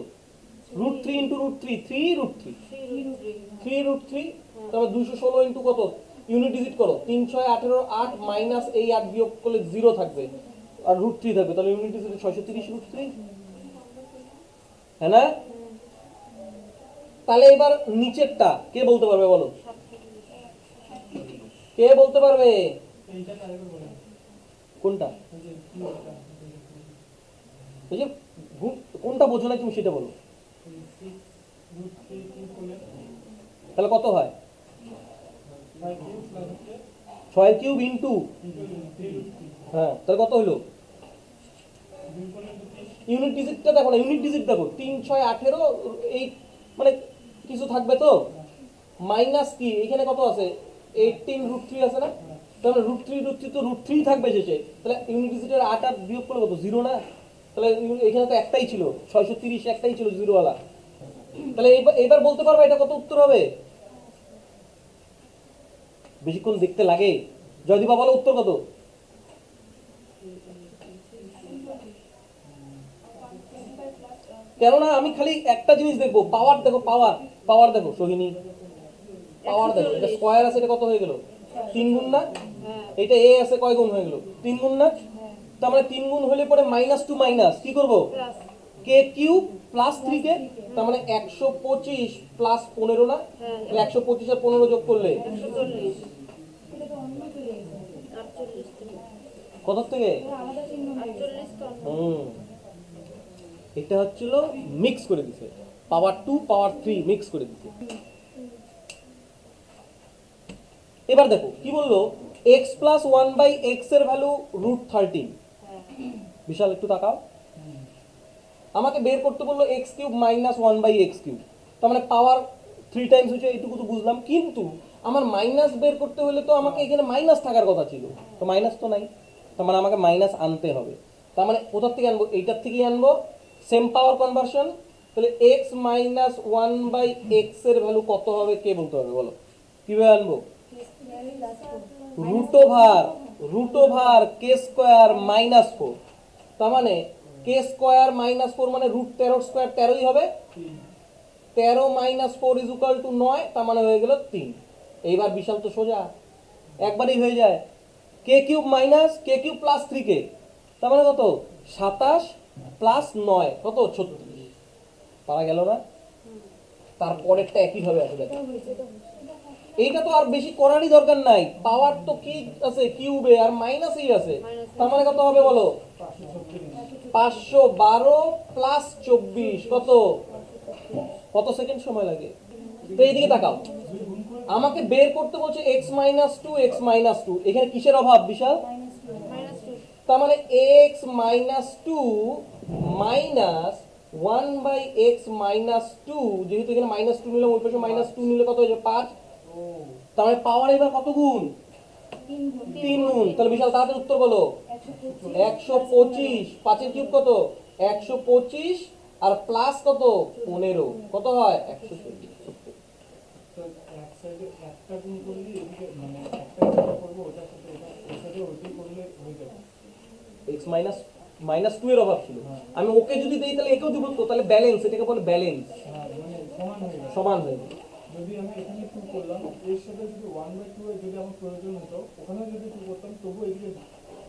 √3 ইন্টু √3 3√3, 3√3, তারপর 216 ইন্টু কত, ইউনিট ডিজিট করো, 3 6 18 8 মাইনাস এই 8 বিয়োগ করলে 0 থাকবে আর √3 থাকবে, তাহলে ইউনিট ডিজিটে 630√3, হ্যাঁ না? তাহলে এবার নিচেরটা কে বলতে পারবে বলো, কে বলতে পারবে কোনটা, ওই যে কোনটা বোঝো না তুমি সেটা বলো, তাহলে কত হয়, 6 এর কিউব ইন্টু, হ্যাঁ তাহলে কত হলো, ইউনিট ডিজিটটা দেখো না, ইউনিট ডিজিট দেখো 3 6 18, এই মানে কিছু থাকবে তো, মাইনাস কি এখানে কত আছে, 18√3 আছে না, তাহলে √3 তো √3 থাকবে শেষে, তাহলে ইউনিট ডিজিটের 8 আর বিয়োগ করলে কত, 0 না, তাহলে এখানে তো একটাই ছিল 630, একটাই ছিল 0 ওয়ালা, তাহলে এবার বলতে পারবে এটা কত উত্তর হবে, বেশিক্ষণ দেখতে লাগে, জয়দীপা বলো উত্তর কত, কেননা আমি খালি একটা জিনিস দেখবো, পাওয়ার দেখো, পাওয়ার দেখো সোহিনী, পাওয়ার দেখো, এটা স্কয়ার আছে, এটা কত হয়ে গেল, 3 গুণ না, এটা এ আছে কয় গুণ হয়ে গেল, 3 গুণ না, তার মানে 3 গুণ হলে পরে -2 মাইনাস কি করব, কে কিউব +3 কে, তার মানে 125 + 15 না, 125 আর 15 যোগ করলে কত থেকে, এটা হচ্ছিল মিক্স করে দিছে, পাওয়ার 2 পাওয়ার 3 মিক্স করে দিছে। এবার দেখো কি বললো, x + 1/x এর ভ্যালু √13, বিশাল একটু তাকাও, আমাকে বের করতে বললো x³ - 1/x³, তার মানে পাওয়ার 3 টাইমস হচ্ছে, এইটুকু তো বুঝলাম, কিন্তু আমার মাইনাস বের করতে হলে তো আমাকে এখানে মাইনাস থাকার কথা ছিল, তো মাইনাস তো নাই, তার মানে আমাকে মাইনাস আনতে হবে, তার মানে কোথার থেকে আনবো, এইটার থেকেই আনবো, সেম পাওয়ার কনভার্সন, তাহলে x - 1/x এর ভ্যালু কত হবে কে বলতে হবে বলো, কিভাবে আনবো, √√k² - 4, তার মানে k² - 4 মানে √13² 13ই হবে, 13 - 4 = 9, তার মানে হয়ে গেল 3। এইবার বিশাল তো সোজা, একবারই হয়ে যায়, k³ - k³ + 3k, তার মানে কত, 27 + 9 কত, 36, পারা গেল না? তারপরেরটা একইভাবে আছে দেখো। এটা হয়েছে, এটা হয়েছে। এইটা তো আর বেশি করারই দরকার নাই, পাওয়ার তো কি আছে কিউবে আর মাইনাসই আছে, তার মানে কত হবে বলো? 512 প্লাস 24 কত? কত সেকেন্ড সময় লাগে? তো এইদিকে তাকাও, আমাকে বের করতে বলছে x minus two x minus two, এখানে কিসের অভাব বিশাল? -2 তার মানে x মাইনাস টু মাইনাস 1/x মাইনাস টু, যেহেতু এখানে মাইনাস টু নিলাম, ওই পাশে মাইনাস টু নিলে কত হয়ে যাবে? 5। তার মানে পাওয়ার এবার কত গুণ? 3 গুণ 3 গুণ। তাহলে বিশাল তাড়াতাড়ি উত্তর বলো। 125। 5 এর কিউব কত? 125 আর প্লাস কত? 15, কত হয়? 140। তো এক সাইডে একটা গুণ করলে এদিকে মানে একটা যেটা করবো ওটার সাথে এটা এই সাইডে ওইটাই করলে হয়ে যাবে। x মাইনাস মাইনাস টু এর অভাব ছিল, আমি ওকে যদি দেই তাহলে একেও দিব তো, তাহলে ব্যালেন্স, এটাকে বলে ব্যালেন্স, হ্যাঁ মানে সমান হয়ে যাবে। সমান হয়ে যাবে। যদি আমি এখানে 2 করলাম, এর সাথে যদি 1/2 এর যদি আমার প্রয়োজন হতো, ওখানেও যদি 2 করতাম তবু এদিকে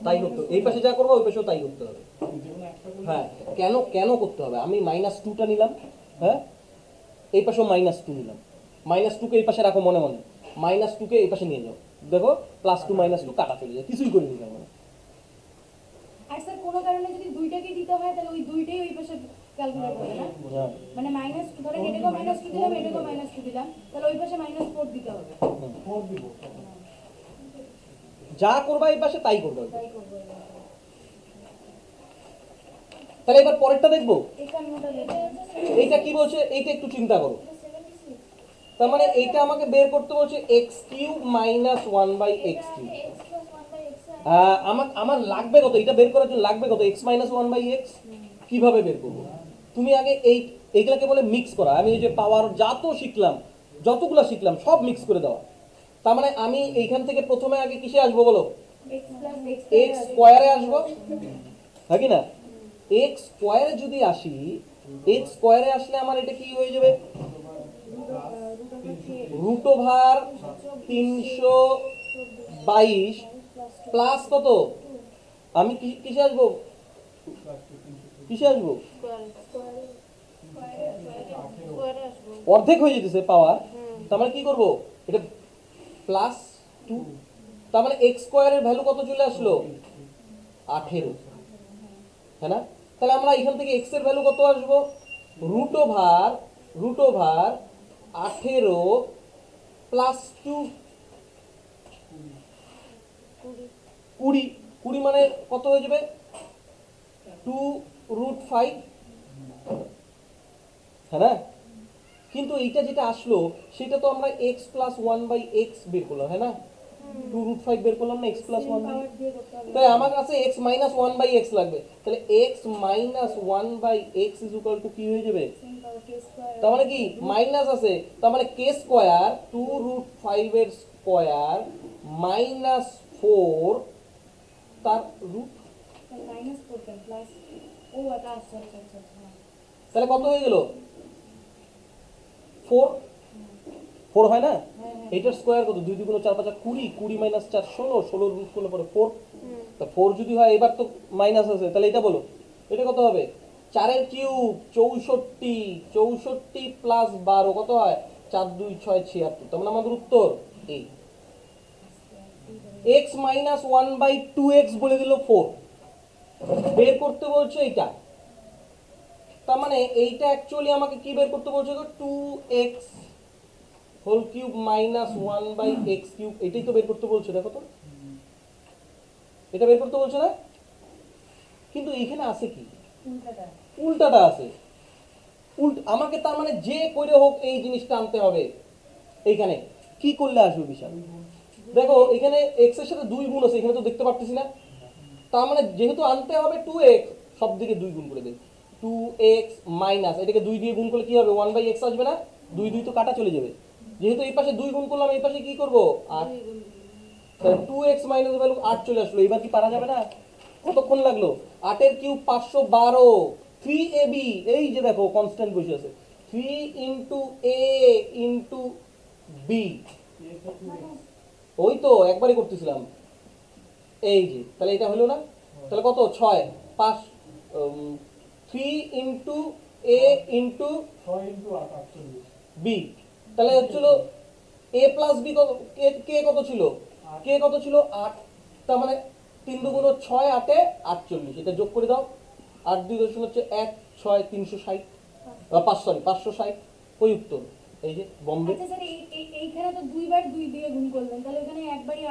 তাই করতে হবে, এই পাশে যা করবো ওই পাশেও তাই করতে হবে। যেকোনো একটা করলে হ্যাঁ, কেন কেন করতে হবে? আমি মাইনাস টুটা নিলাম, হ্যাঁ, এই পাশেও মাইনাস টু নিলাম, মাইনাস টুকে এই পাশে রাখো মনে মনে, মাইনাস টুকে এই পাশে নিয়ে যাও, দেখো প্লাস টু মাইনাস টু কাটা চলে যায়, কিছুই করে নিলাম না। আর স্যার কোনো কারণে যদি দুইটাকে দিতে হয় তাহলে ওই দুইটাই ওই পাশে ক্যালকুলেট হবে না? হ্যাঁ, মানে মাইনাস ধরেন এটাকেও -2 দিলাম, এটাকেও -2 দিলাম, তাহলে ওই পাশে -4 দিতে হবে। 4 দিব তখন। যা করবা এই পাশে তাই করবা। তাই করবো এবার। তাহলে এবার পরেরটা দেখবো, 51টা লেখা আছে। এইটা কি বলছে, এইটা একটু চিন্তা করো। 76 তার মানে এইটা আমাকে বের করতে বলছে x cube minus 1/x cube. x + 1/x আমার আমার লাগবে কত? এটা বের করার জন্য লাগবে কত? x minus 1/x। কিভাবে বের করবো? তুমি আগে এইগুলাকে বলে মিক্স করা। আমি এই যে পাওয়ার যত শিখলাম, যতগুলা শিখলাম সব মিক্স করে দেওয়া। তার মানে আমি এইখান থেকে প্রথমে আগে কিসে আসবো বলো? x + x এক্স স্কোয়ারে আসবো, হ্যাঁ কি না? এক্স স্কোয়ারে যদি আসি, এক্স স্কোয়ারে আসলে আমার এটা কি হয়ে যাবে? রুট ওভার 322 প্লাস কত? আমি কিসে আসবো? কিসে আসবো? অর্ধেক হয়ে যেতেছে পাওয়ার। তার মানে কি করবো? এটা প্লাস টু, তার মানে এক্স স্কোয়ারের ভ্যালু কত চলে আসলো? 18, হ্যাঁ না? তাহলে আমরা এখান থেকে এক্স এর ভ্যালু কত আসবো? Root over 18 plus two, 20। 20 মানে কত হয়ে যাবে? 2√5, হ্যাঁ না? কিন্তু এইটা যেটা আসলো সেটা তো আমরা x প্লাস 1/x বের করলাম, হ্যাঁ না? 2√5 বের করলাম না, x প্লাস 1/x। পাওয়ার দিয়ে করতে হবে। তাই আমার কাছে x মাইনাস 1/x লাগবে, তাহলে x minus 1/x is equal to কি হয়ে যাবে? সেম পাওয়ার k স্কয়ার। তার মানে কি মাইনাস আছে, তার মানে k স্কয়ার 2√5 এর স্কয়ার মাইনাস 4 তার রুট, -4 কেন প্লাস ও আচ্ছা আচ্ছা আচ্ছা আচ্ছা। তাহলে কত হয়ে গেল? 4 হয় না? এইটার স্কয়ার কত? 2 2 4 5 20, 20 মাইনাস 4 16, 16 রুট করলে পরে 4। তা 4 যদি হয়, এবার তো মাইনাস আছে, তাহলে এটা বলো এটা কত হবে? 4 এর কিউব 64, 64 প্লাস 12 কত হয়? 4 2 6 76। তার মানে আমাদের উত্তর এই x মাইনাস 1/2x বলে দিল 4, বের করতে বলছে এইটা। তার মানে এইটা অ্যাকচুয়ালি আমাকে কি বের করতে বলছে গো? 2x whole cube minus 1/x cube, এটাই তো বের করতে বলছে। দেখো তো, এটা বের করতে বলছে না? কিন্তু এইখানে আছে কি? উল্টাটা। উল্টাটা আছে। আমাকে তার মানে যে করে হোক এই জিনিসটা আনতে হবে। এইখানে কি করলে আসবে বিশাল? দেখো এখানে x এর সাথে 2 গুণ আছে, এখানে তো দেখতে পারতেছি না। তার মানে যেহেতু আনতে হবে 2x, সব দিকে 2 গুণ করে দেব। 2x মাইনাস এটাকে 2 দিয়ে গুণ করলে কি হবে? 1/x আসবে না? 2 2 তো কাটা চলে যাবে। যেহেতু এই পাশে 2 গুণ করলাম, এই পাশে কি করব? 8। তাহলে 2x মাইনাস ভ্যালু 8 চলে আসলো। এবার কি পারা যাবে না? কতক্ষণ লাগলো? 8 এর কিউব 512, 3ab, এই যে দেখো কনস্ট্যান্ট বসে আছে, 3 ইনটু a ইনটু b। ওই তো একবারই করতেছিলাম, এই যে, তাহলে এটা হলো না? তাহলে কত? 6 5 3 ইনটু a ইনটু 6 × 8 48। বি, তাহলে হচ্ছিল এ প্লাস বি কত, কে কত ছিল, কে কত ছিল 8, তার মানে 3 দুগুণ 6, 8 48, এটা যোগ করে দাও, 8 2 দশমিক হচ্ছে 1 6 360, 560, ওই উত্তর, এই যে বম্বে। আচ্ছা স্যার এইখানে তো দুইবার 2 দিয়ে গুণ করলেন, তাহলে এখানে একবারই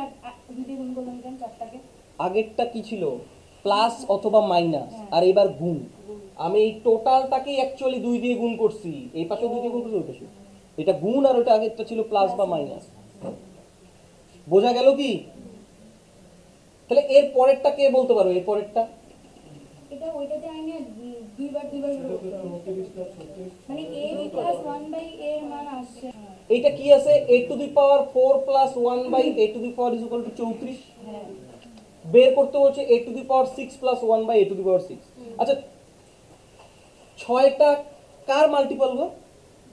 2 দিয়ে গুণ করলেন কেন চারটাকে? আগেরটা কি ছিল, প্লাস অথবা মাইনাস, আর এবার গুণ। আমি এই টোটালটাকে অ্যাকচুয়ালি 2 দিয়ে গুণ করছি, এই পাশে 2 দিয়ে গুণ করছি, ওই পাশে এটা গুণ, আর ওটা আগেরটা ছিল প্লাস বা মাইনাস। বোঝা গেল কি? তাহলে এর পরেরটা কে বলতে পারো, এর পরেরটা? এটা ওইটাতে আইনে দুইবার সেটা তো 34 প্লাস 36 মানে a প্লাস 1 বাই a এর মান আসছে। এইটা কি আছে, a to the power 4 plus 1 by a to the power is equal to 34। হ্যাঁ বের করতে বলছে a to the power 6 plus 1 by a to the power 6। আচ্ছা 6টা কার মাল্টিপল গো?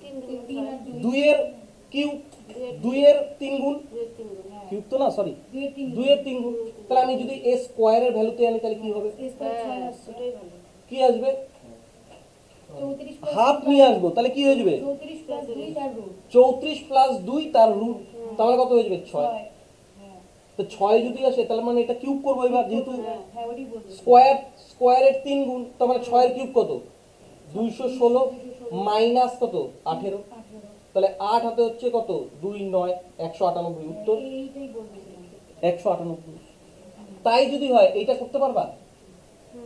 3 আর 2 এর কিউব, 2 এর 3 গুণ, কিউব তো না সরি, 2 এর 3 2 এর 3 গুণ। তাহলে আমি যদি a স্কয়ারের ভ্যালুতে আনি তাহলে কি হবে, a স্কয়ার 6 আসছে, কি আসবে, 34 প্লাস হাফ নিয়ে আসবো, তাহলে কি হয়ে যাবে 34 প্লাস 2 তার রুট 34 প্লাস 2 তার রুট, তাহলে কত হয়ে যাবে 6। 6। হ্যাঁ তো 6 যদি আসে তাহলে মানে এটা কিউব করবো এবার, যেহেতু হ্যাঁ ওটাই বলবো। স্কয়ারের 3 গুণ, তার মানে 6 এর কিউব কত, 216 মাইনাস কত 18, 18 তাহলে 8 হাতে হচ্ছে কত 2 9 198, উত্তর এইটাই বলতেছিলাম। 198। তাই যদি হয় এইটা করতে পারবা,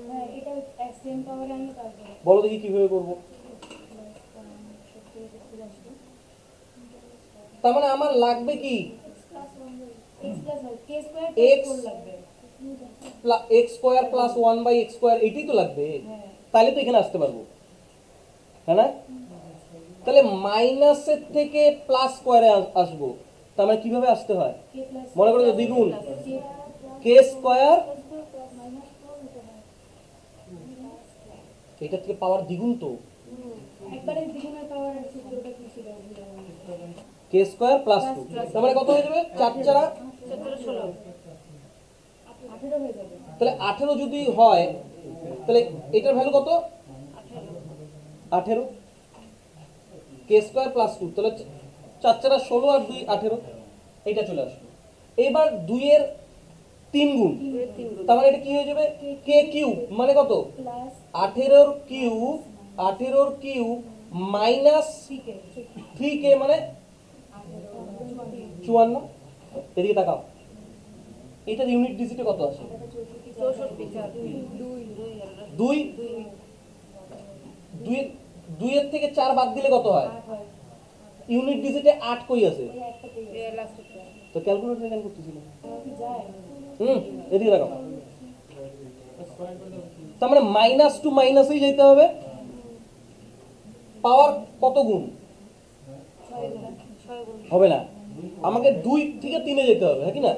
হ্যাঁ এটা সেম পাওয়ারে আমি তারপরে বলো দেখি কিভাবে করবো। তার মানে আমার লাগবে কি, x plus k square X 4 লাগবে। x square plus 1 by x square, এটাই তো লাগবে, হ্যাঁ তাহলে তো এখানে আসতে পারবো, হ্যাঁ না? তাহলে মাইনাসের থেকে প্লাস স্কয়ারে আসবো, তার মানে কিভাবে আসতে হয়, k প্লাস মনে করো যে দ্বিগুণ k স্কয়ার, এটা থেকে পাওয়ার দ্বিগুণ তো, একবারে দ্বিগুণের পাওয়ার সূত্রটা কি ছিল? k স্কয়ার প্লাস 2, তার মানে কত হয়ে যাবে 4 4 18 হয়ে যাবে। তাহলে 18 যদি হয় তাহলে এটার ভ্যালু কত 18, k স্কয়ার প্লাস 2, তাহলে 4 4 16 আর 2 18, এইটা চলে আসবে। এবার 2 এর 3 গুণ, তার মানে এটা কি হয়ে যাবে k কিউব, মানে কত প্লাস 18 এর কিউব মাইনাস 3k মানে 54। এদিকে তাকাও, এটার ইউনিট ডিজিটে কত আছে, 2 2 এর থেকে 4 বাদ দিলে কত হয়, 8 হয়। ইউনিট ডিজিটে 8 কই আছে, এই একটা পেয়ে তো ক্যালকুলেটর এখানে করতেছিল, যায়। এদিকে তাকাও, স্কয়ার করে দাও। তার মানে মাইনাস টু মাইনাসেই যেতে হবে, পাওয়ার কত গুণ 6 গুণ হবে না, আমাকে 2 থেকে 3 এ যেতে হবে, হ্যাঁ কি না,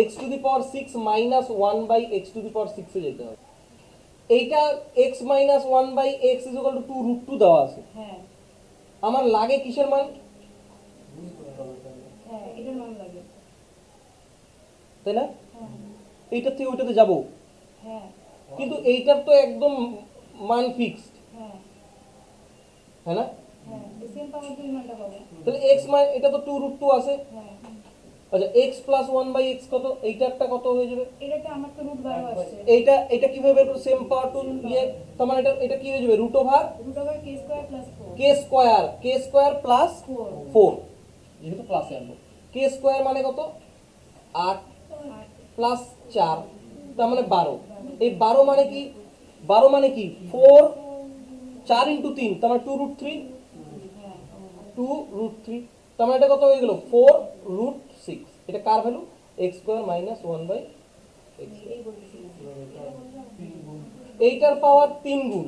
x to the power 6 minus 1 by x to the power 6 এ যেতে হবে। এইটা x minus 1 by x is equal to 2 root 2 দেওয়া আছে, হ্যাঁ আমার লাগে কিসের মান, হ্যাঁ এটার মান লাগে। তাই না, হ্যাঁ এইটার থেকে ওইটাতে যাব, হ্যাঁ কিন্তু এইটার তো একদম মান ফিক্সড, হ্যাঁ হ্যাঁ না, হ্যাঁ সেম পাওয়ার 2 মানটা পাবো। তাহলে x মান এটা তো 2 রুট 2 আছে, হ্যাঁ আচ্ছা x প্লাস 1 বাই x কত, এইটারটা কত হয়ে যাবে, এটাতে আমার তো রুট 12 আসছে। এটা কিভাবে বের করব, সেম পাওয়ার টু ইয়ে, তার মানে এটা কি হয়ে যাবে root over root over k square plus 4 k square plus 4 4, যেহেতু প্লাসে আনবো, k স্কয়ার মানে কত 8 প্লাস 4, তার মানে 12, এই 12 মানে কি, 4 4 ইন্টু 3, তার মানে 2 রুট 3, 2 রুট 3, তার মানে এটা কত হয়ে গেল 4 রুট 6, এটা কার value x square minus 1 by x, এইটার পাওয়ার 3 গুণ,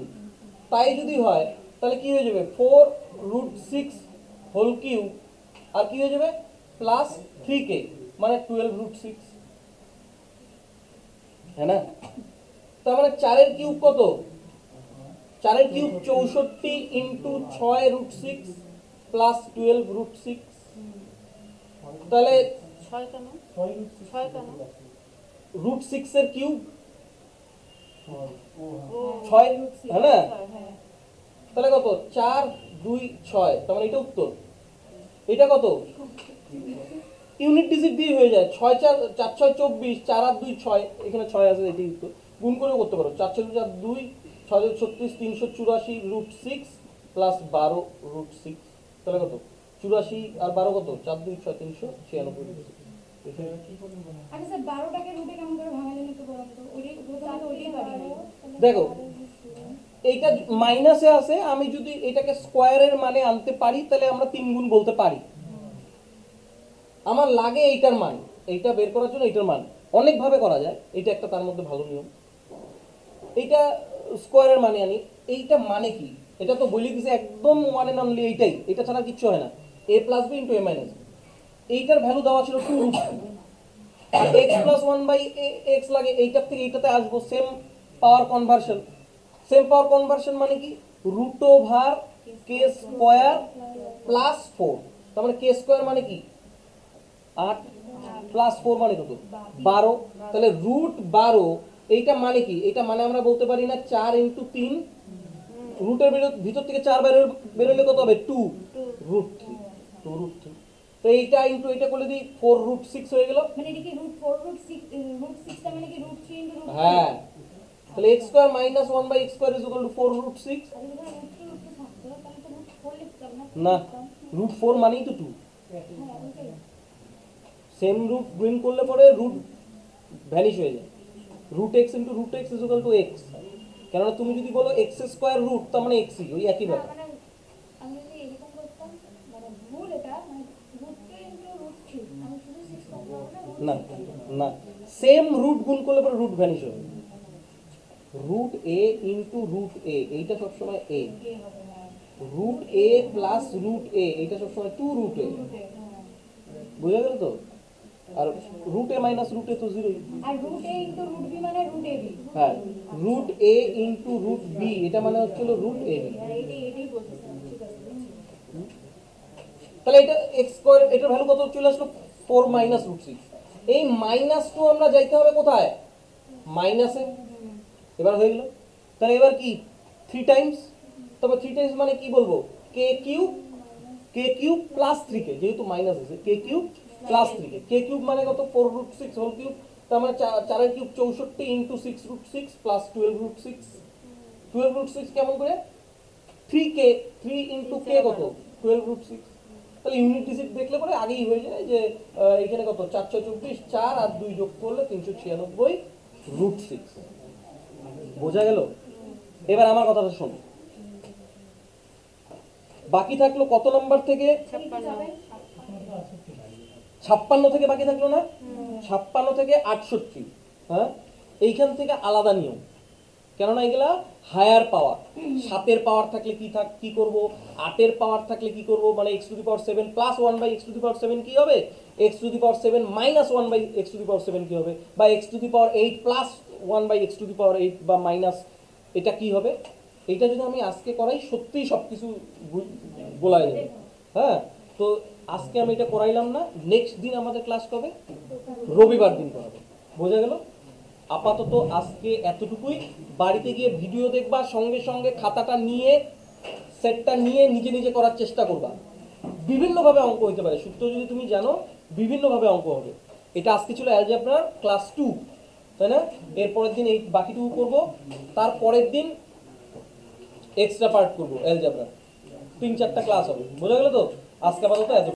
তাই যদি হয় তাহলে কি হয়ে যাবে 4 রুট 6 হোল কিউব, আর কি হয়ে যাবে প্লাস 3k মানে 12 রুট 6, হ্যাঁ না, তার মানে 4 এর কিউব কত, 4 এর cube 64 into 6 root 6 plus 12 root 6, তাহলে 6 রুট রুট 6 এর কিউব 6 6, হ্যাঁ না, হ্যাঁ তাহলে কত 4 2 6, তার মানে এটা উত্তর। এটা কত ইউনিট ডিজিট দিয়ে হয়ে যায় 6 4 4 6 24 4 আর 2 6 এখানে 6 আছে এটাই উত্তর গুণ করেও করতে পারো 4 6 4 2 6 36 384 রুট 6 প্লাস 12 রুট 6 তাহলে কত 84 আর 12 কত 4 2 6 396 এখানে কি করবেন বলেন? আচ্ছা স্যার 12টাকে রুটে কেমন করে ভাঙালেন একটু বলুন তো ওইটাই প্রথমে ওইটাই পারি দেখো এইটা মাইনাসে আছে আমি যদি এটাকে স্কোয়ারের মানে আনতে পারি তাহলে আমরা 3 গুণ বলতে পারি আমার লাগে এইটার মান এইটা বের করার জন্য এইটার মান অনেক ভাবে করা যায় এটা একটা তার মধ্যে ভালো নিয়ম এইটা স্কোয়ারের মানে আনি এইটা মানে কি এটা তো বলি দিছে একদম ওয়ান এন্ড অনলি এইটাই এটা ছাড়া কিচ্ছু হয় না a plus b into a minus এইটার ভ্যালু দেওয়া ছিল 2 রুট আর x প্লাস 1 বাই x লাগে এইটার থেকে এইটাতে আসবো সেম পাওয়ার কনভার্সন মানে কি root over k square plus 4 তার মানে k স্কয়ার মানে কি 8 প্লাস 4 মানে কত 12 তাহলে রুট 12 এইটা মানে কি এটা মানে আমরা বলতে পারি না 4 ইনটু 3 রুটের ভিতর থেকে 4 বেরোলে কত হবে 2 রুট 3 2 রুট 3 তো এইটা ইনটু এটা করলে দিই 4 রুট 6 হয়ে গেল মানে এটা কি √4 √6 টা মানে কি √3 √2 হ্যাঁ তাহলে x square minus 1 by x square is equal to 4 root 6 আর যদি √3 থাকতো তাহলে তো √4 লিখতাম না রুট 4 মানেই তো 2 হ্যাঁ ওইটাই সেম রুট গুণ করলে পরে রুট ভ্যানিশ হয়ে যায় root x into root x is equal to x কেননা তুমি যদি বলো এক্স স্কোয়ার রুট তার মানে এক্সই ওই একই না, ব্যাপার মানে আমি যদি এরকম করতাম মানে ভুল এটা মানে √2 ইনটু √3 আমি শুধু 6 করতাম না না সেম রুট গুণ করলে পরে রুট ভ্যানিশ হবে রুট এ ইন্টু রুট এ এইটা সবসময় এ হবে হ্যাঁ রুট এ প্লাস রুট এ এইটা সবসময় 2 রুট এ হ্যাঁ বুঝা গেল তো আর রুট এ মাইনাস রুট এ তো জিরোই আর √a ইনটু √b মানে √ab হ্যাঁ রুট এ ইন্টু রুট বি এটা মানে হচ্ছিল রুট এ বি আর এইটাই বলতেছিলাম ঠিক আছে বুঝছি। তাহলে এটা এক্স স্কয়ার এটার ভ্যালু কত চলে আসলো 4 মাইনাস রুট 6 এই মাইনাস টু আমরা যাইতে হবে কোথায় মাইনাসে এবার হয়ে গেল তাহলে এবার কি 3 টাইমস তবে 3 টাইমস মানে কি বলবো k কিউব প্লাস 3k যেহেতু মাইনাস আছে k cube plus 3k k cube মানে কত 4 রুট 6 হোল কিউব তার মানে 4 এর cube 64 into 6 root 6 plus 12 root 6 12 root 6 কেমন করে 3k 3 ইনটু k কত 12 রুট 6 তাহলে ইউনিট ডিজিট দেখলে পরে আগেই হয়ে যায় যে এখানে কত 4 6 24 4 আর 2 যোগ করলে 396 রুট 6 বোঝা গেল এবার আমার কথাটা শোনো বাকি থাকলো কত নাম্বার থেকে 56 থেকে বাকি থাকলো না 56 থেকে 68 হ্যাঁ এইখান থেকে আলাদা নিয়ম কেননা এগুলা হায়ার পাওয়ার 7 এর পাওয়ার থাকলে কি করব 8 এর পাওয়ার থাকলে কি করব মানে x to the power 7 plus 1 by x to the power 7 কি হবে x to the power 7 minus 1 by x to the power 7 কি হবে বা x to the power 8 plus 1 by x to the power 8 বা মাইনাস এটা কি হবে এটা যদি আমি আজকে করাই সত্যিই সবকিছু বলা যাবে হ্যাঁ তো আজকে আমি এটা করাইলাম না নেক্সট দিন আমাদের ক্লাস কবে রবিবার দিন করাবো বোঝা গেল আপাতত আজকে এতটুকুই বাড়িতে গিয়ে ভিডিও দেখবা সঙ্গে সঙ্গে খাতাটা নিয়ে সেটটা নিয়ে নিজে নিজে করার চেষ্টা করবা বিভিন্নভাবে অঙ্ক হতে পারে সূত্র যদি তুমি জানো বিভিন্নভাবে অঙ্ক হবে এটা আজকে ছিল অ্যালজেব্রার ক্লাস 2 তাই না এরপরের দিন এই বাকিটুকু করব তার পরের দিন এক্সট্রা পার্ট করব অ্যালজেব্রা 3-4টা ক্লাস হবে বোঝা গেল তো আজকে আপাতত এত